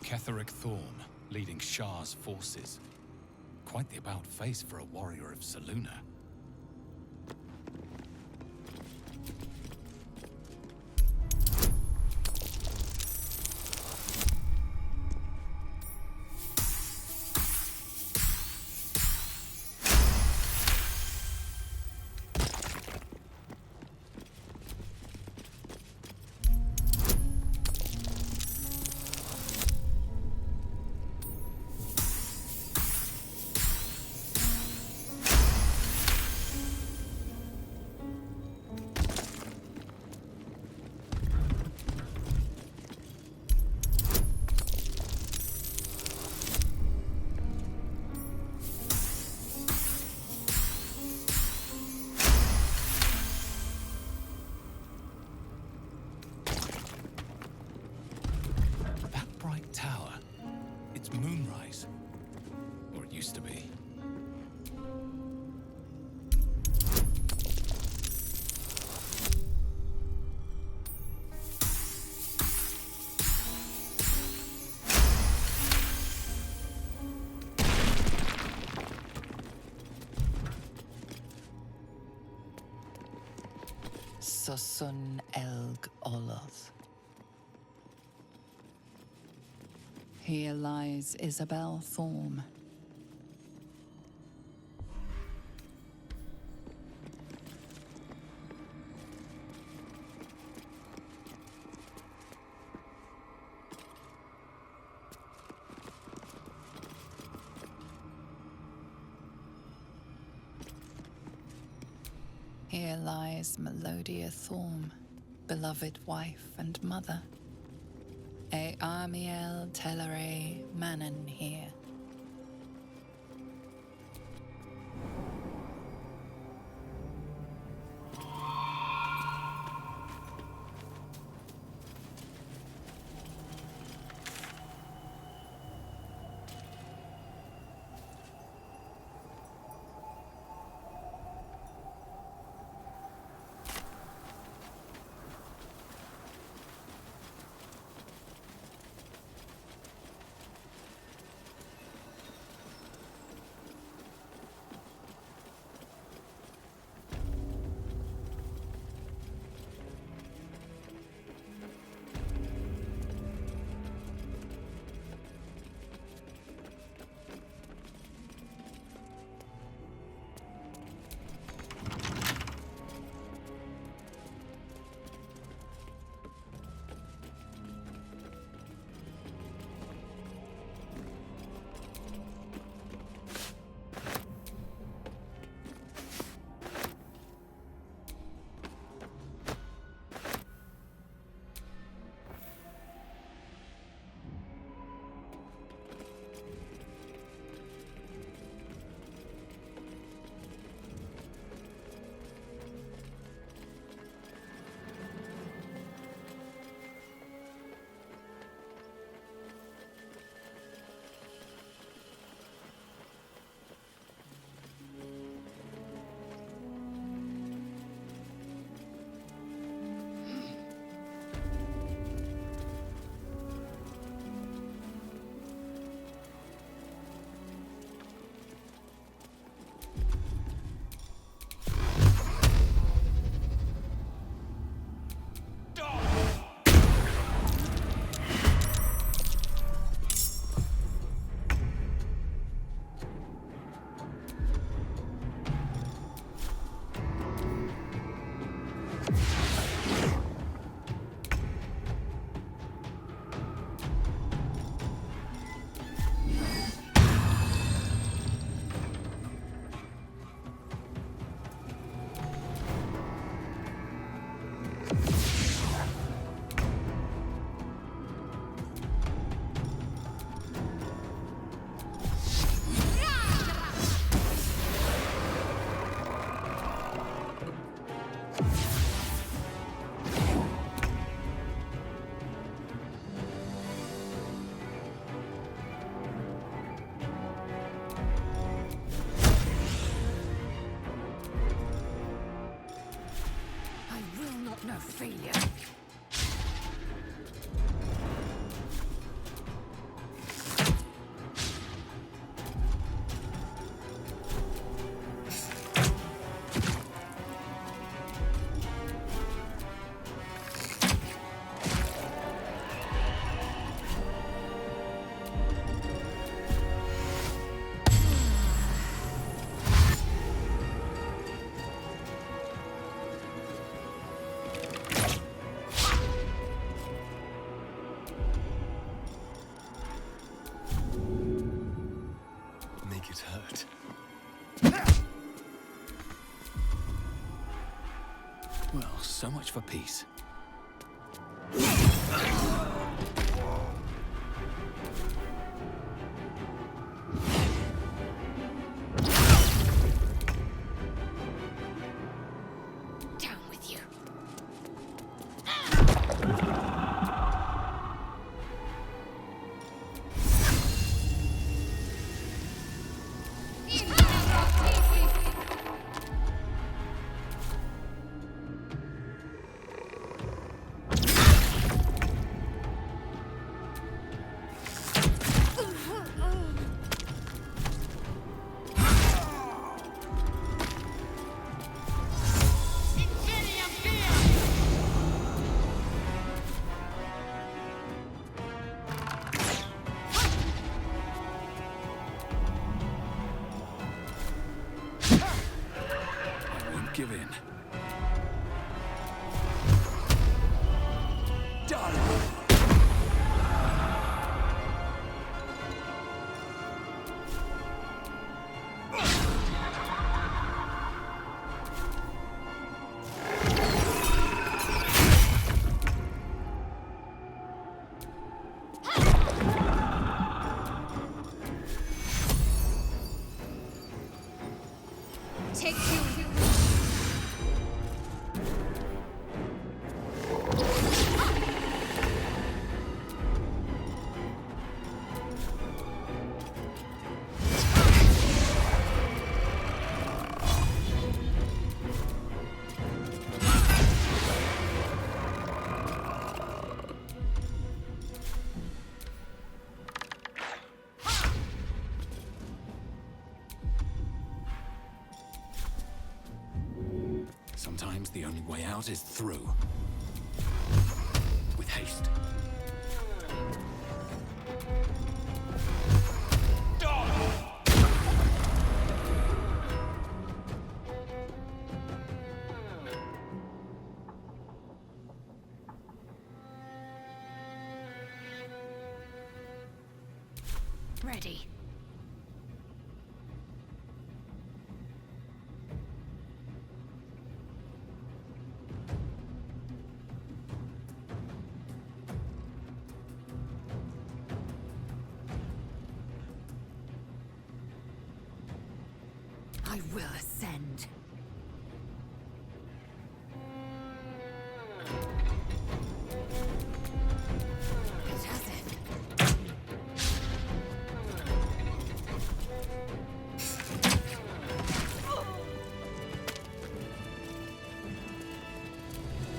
Ketheric Thorm, leading Shah's forces. Quite the about-face for a warrior of Selûne. Tower. It's moonrise. Or it used to be. Susun Elg Oloth. Here lies Isabel Thorm. Here lies Melodia Thorm, beloved wife and mother. E Amiel Telere Manon here. So much for peace. Down with you. Give in. Take two. Sometimes the only way out is through. With haste. Ready. I will ascend. It has it.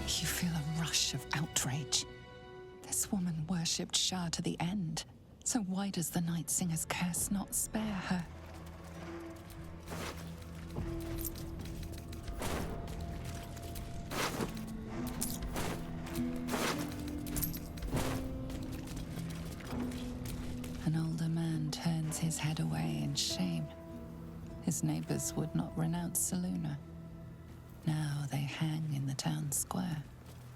You feel a rush of outrage. This woman worshipped Shah to the end. So why does the Night Singer's curse not spare her? An older man turns his head away in shame. His neighbors would not renounce Selûne. Now they hang in the town square.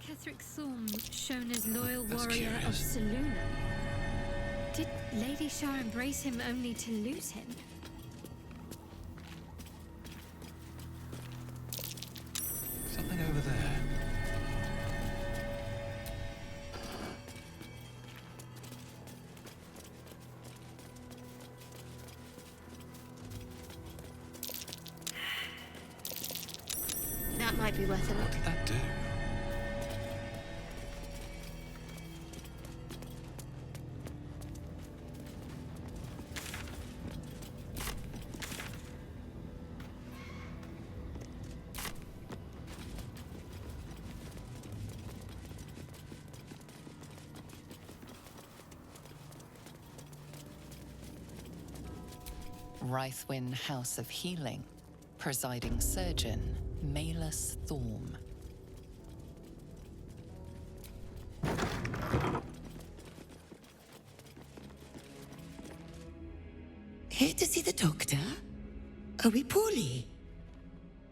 Ketheric Thorm, shown as loyal warrior of Selûne. Did Lady Shah embrace him only to lose him? Something over there. That might be worth a look. What did that do? Rythwin House of Healing. Presiding Surgeon, Malus Thorm. Here to see the doctor? Are we poorly?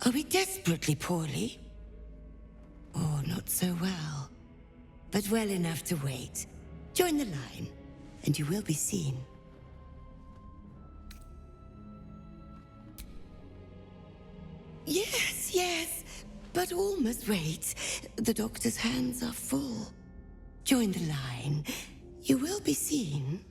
Are we desperately poorly? Oh, not so well. But well enough to wait. Join the line, and you will be seen. Yes, yes. But But all must wait. The doctor's hands are full. Join the line. You will be seen.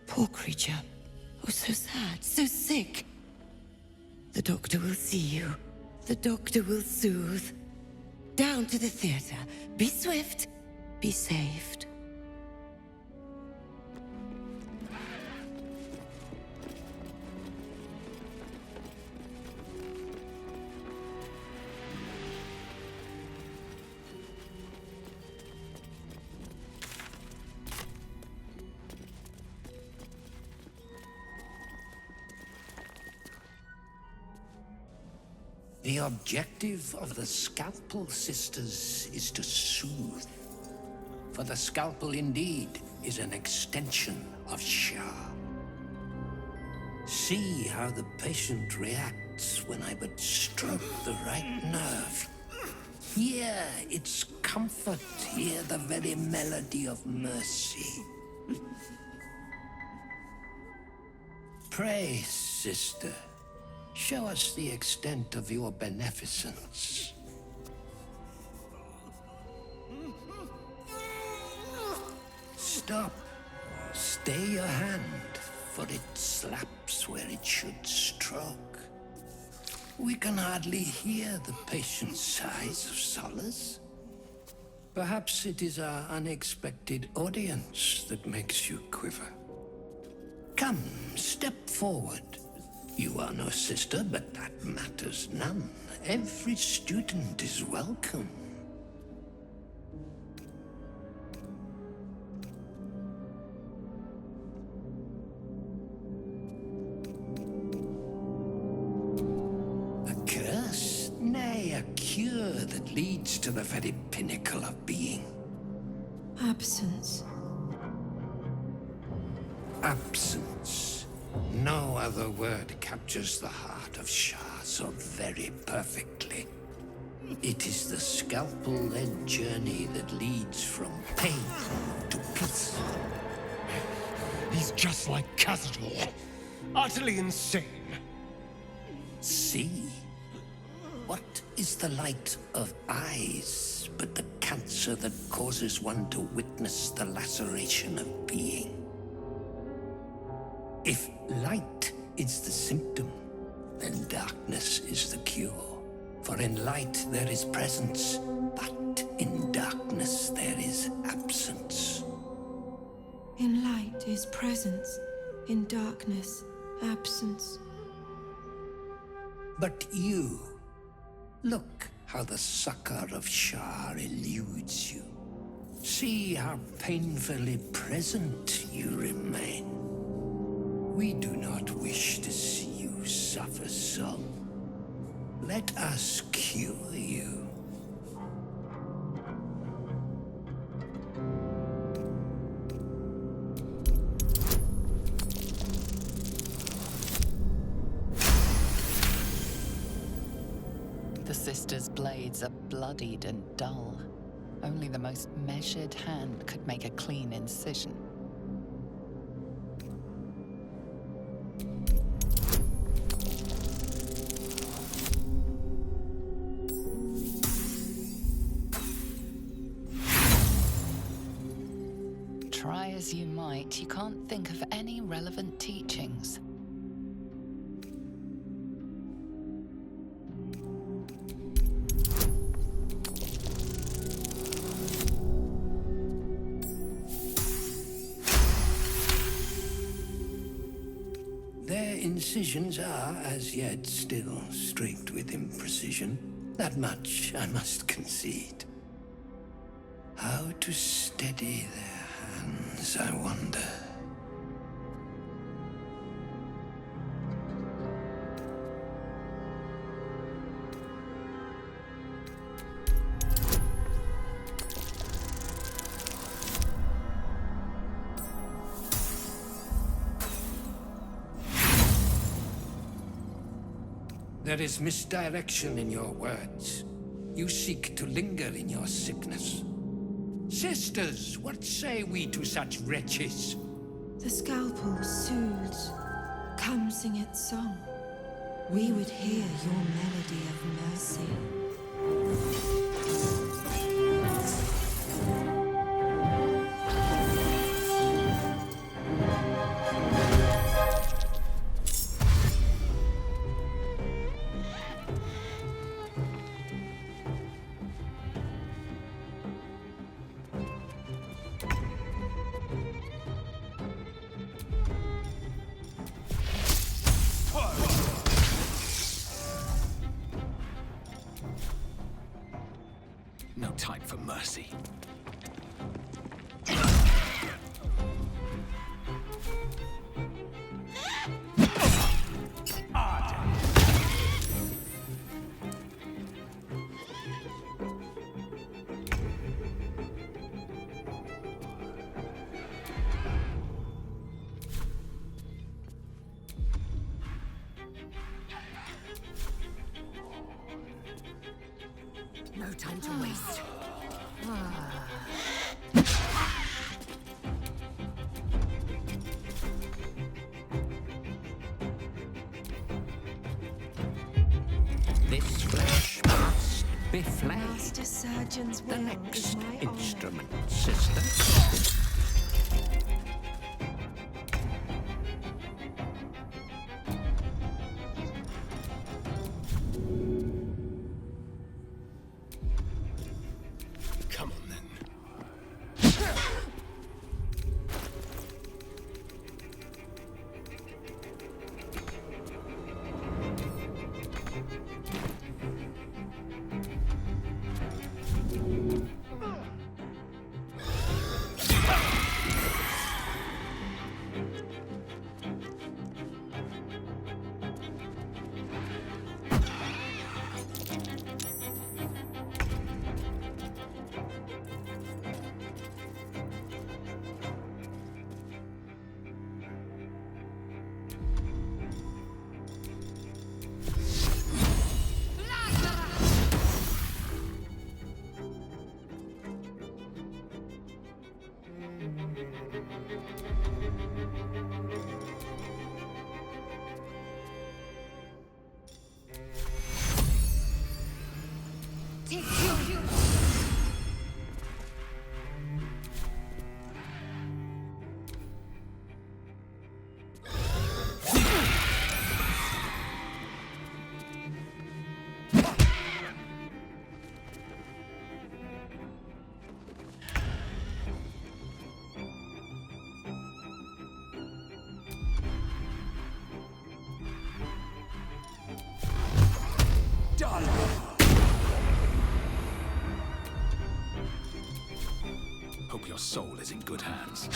Poor creature. Oh, so sad, so sick. The doctor will see you. The doctor will soothe. Down to the theater. Be swift. Be saved. The objective of the Scalpel Sisters is to soothe. For the scalpel indeed is an extension of Shah. See how the patient reacts when I but stroke the right nerve. Hear its comfort, hear the very melody of mercy. Pray, sister. Show us the extent of your beneficence. Stop. Stay your hand, for it slaps where it should stroke. We can hardly hear the patient's sighs of solace. Perhaps it is our unexpected audience that makes you quiver. Come, step forward. You are no sister, but that matters none. Every student is welcome. A curse? Nay, a cure that leads to the very pinnacle of being. Absence. Absence. No other word captures the heart of Shah so very perfectly. It is the scalpel-led journey that leads from pain to peace. He's just like Khazad-dûr. Utterly insane. See? What is the light of eyes but the cancer that causes one to witness the laceration of being? If light is the symptom, then darkness is the cure. For in light there is presence, but in darkness there is absence. In light is presence, in darkness, absence. But you, look how the succor of Shah eludes you. See how painfully present you remain. We do not wish to see you suffer so. Let us cure you. The sisters' blades are bloodied and dull. Only the most measured hand could make a clean incision. Try as you might, you can't think of any relevant teachings. Their incisions are, as yet, still straight with imprecision. That much I must concede. How to steady their hands, I wonder. There is misdirection in your words. You seek to linger in your sickness. Sisters, what say we to such wretches? The scalpel soothes. Come sing its song. We would hear your melody of mercy. No time for mercy. No time to waste. This flesh must be flayed. Master Surgeon's will The next is my instrument, sister. Come on then. Hope your soul is in good hands.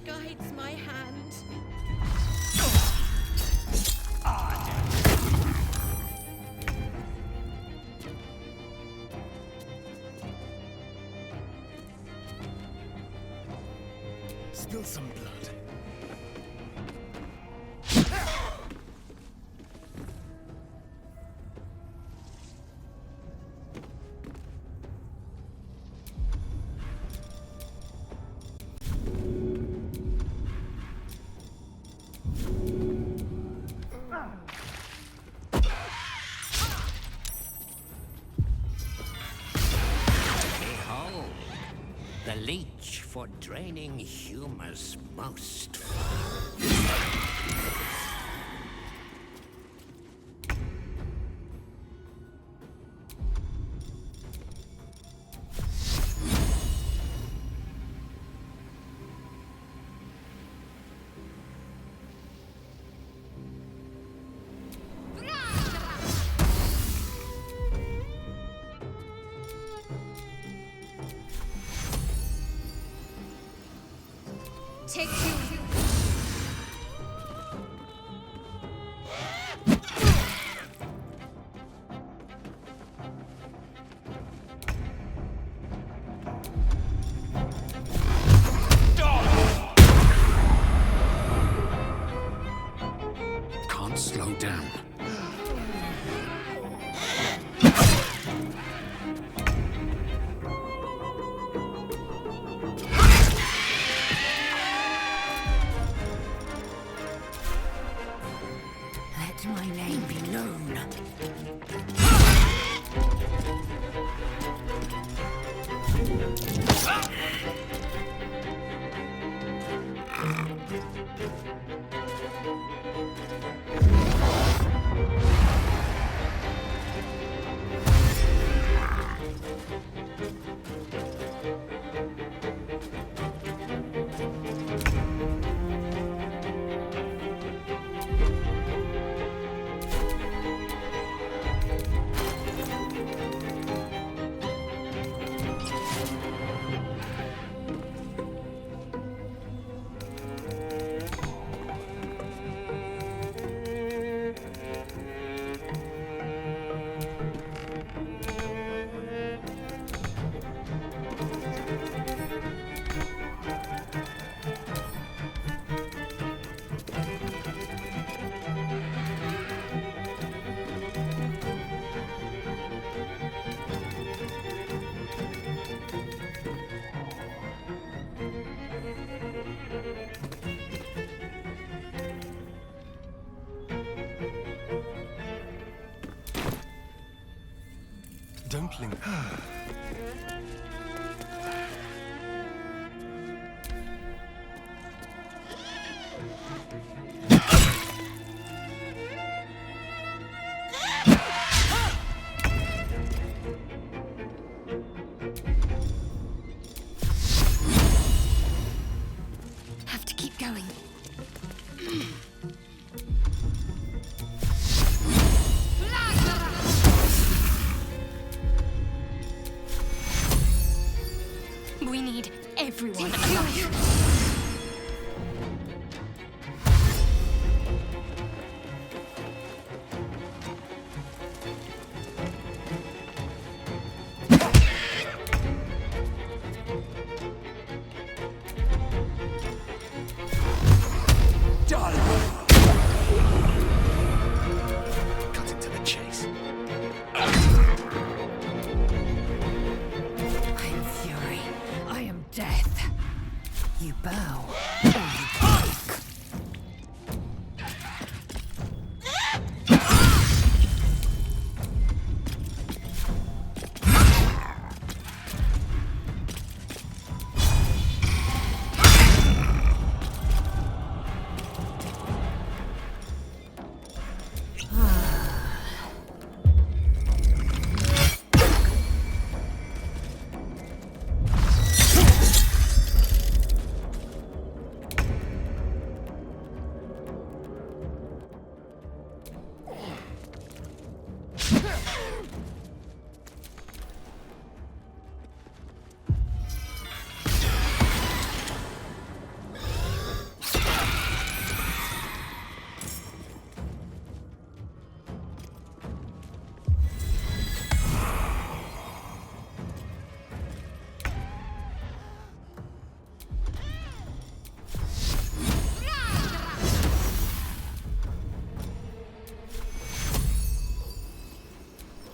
Guides my hand. Spill some blood. Behold, the leech for draining humors most foul. Take two. Can't slow down. Let my name be known. Dumpling. Have to keep going. We need everyone alive. Cutting to the chase. I'm fury. I am death. You bow, or you quake.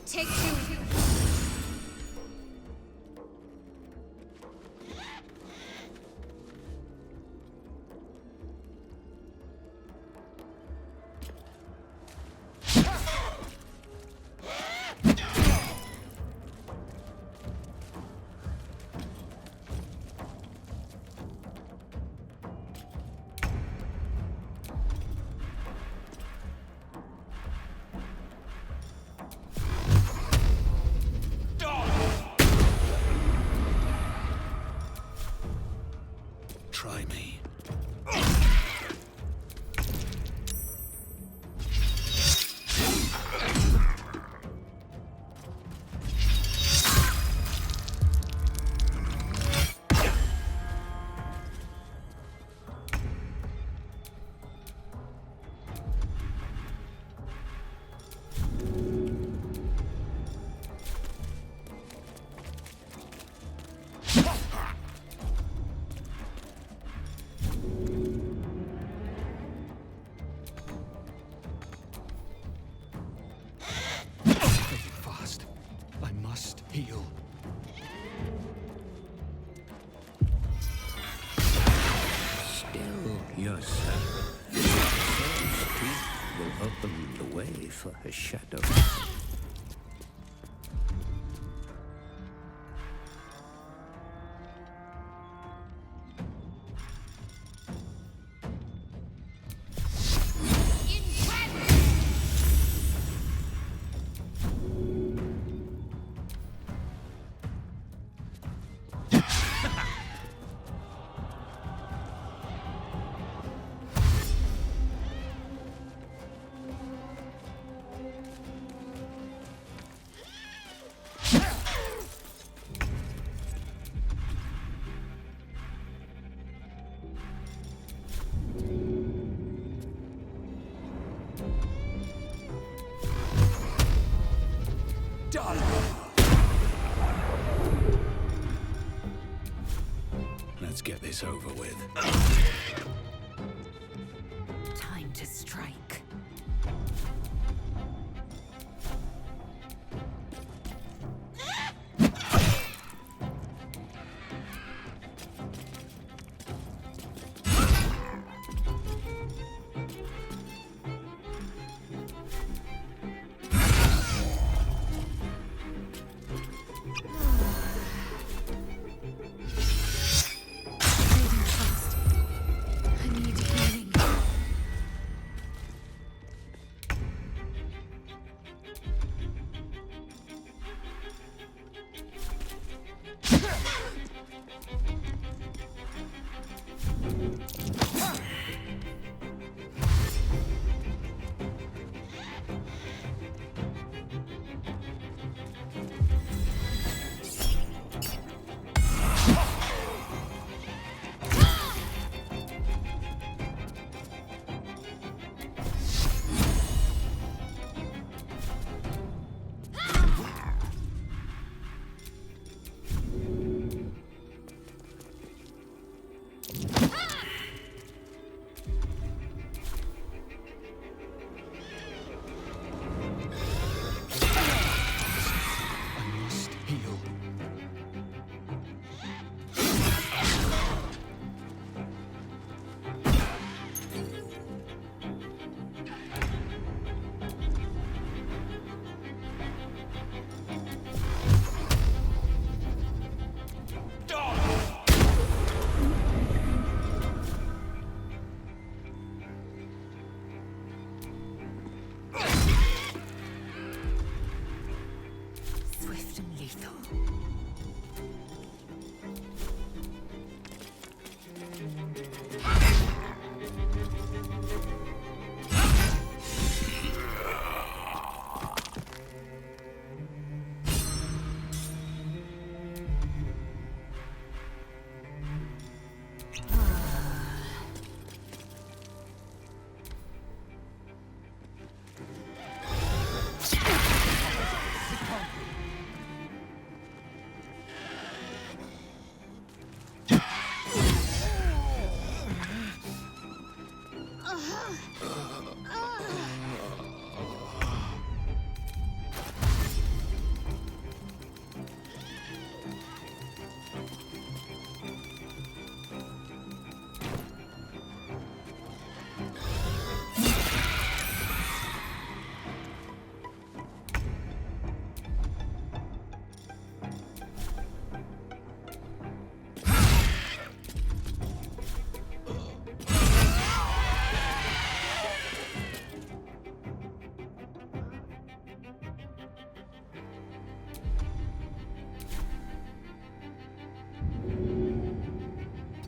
Take two. Try me. Yes, sir. Those teeth will open the way for her shadow. Let's get this over with. Time to strike. Swift and lethal.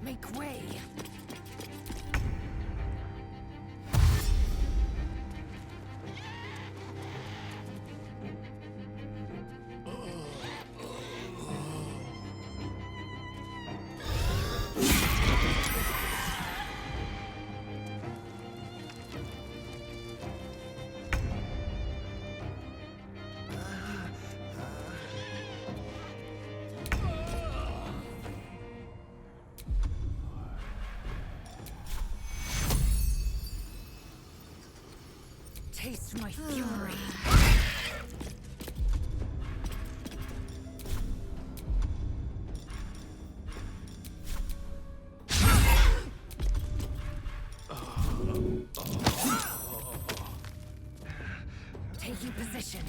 Make way! Taste my fury. position.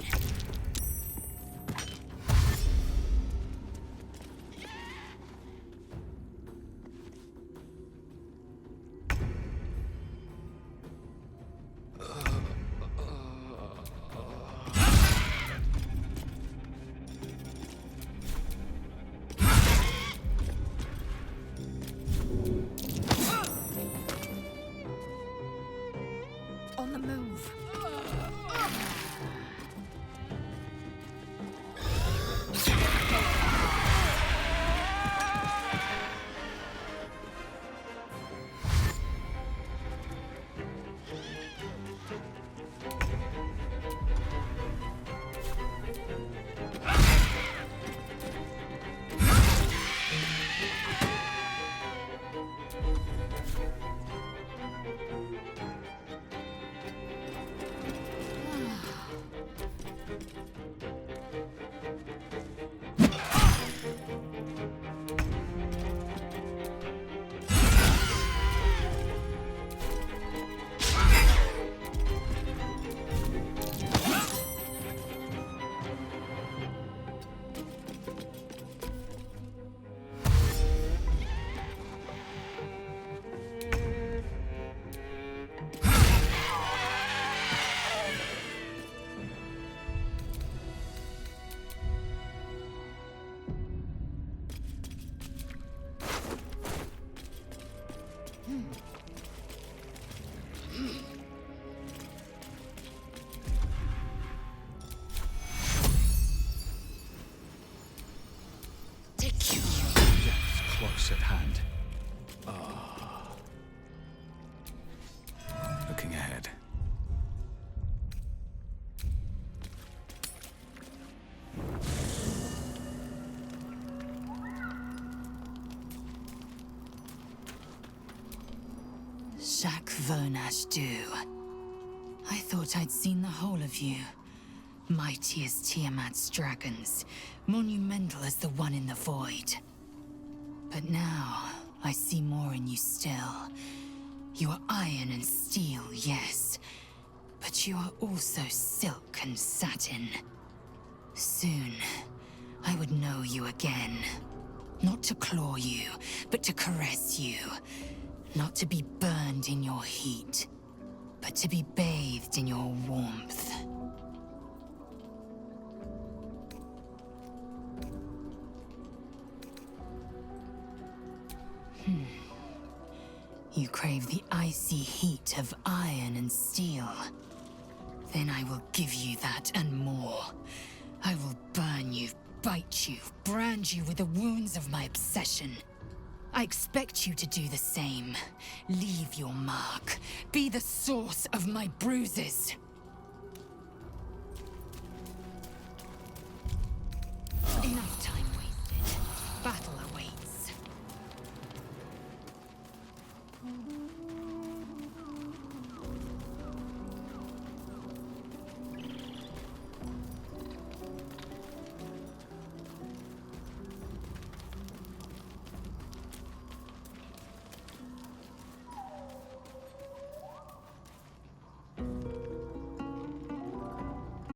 On the move. Death's close at hand. Looking ahead. Shak Vernash Du. I thought I'd seen the whole of you. Mighty as Tiamat's dragons, monumental as the one in the void. But now, I see more in you still. You are iron and steel, yes. But you are also silk and satin. Soon, I would know you again. Not to claw you, but to caress you. Not to be burned in your heat, but to be bathed in your warmth. You crave the icy heat of iron and steel. Then I will give you that and more. I will burn you, bite you, brand you with the wounds of my obsession. I expect you to do the same. Leave your mark. Be the source of my bruises.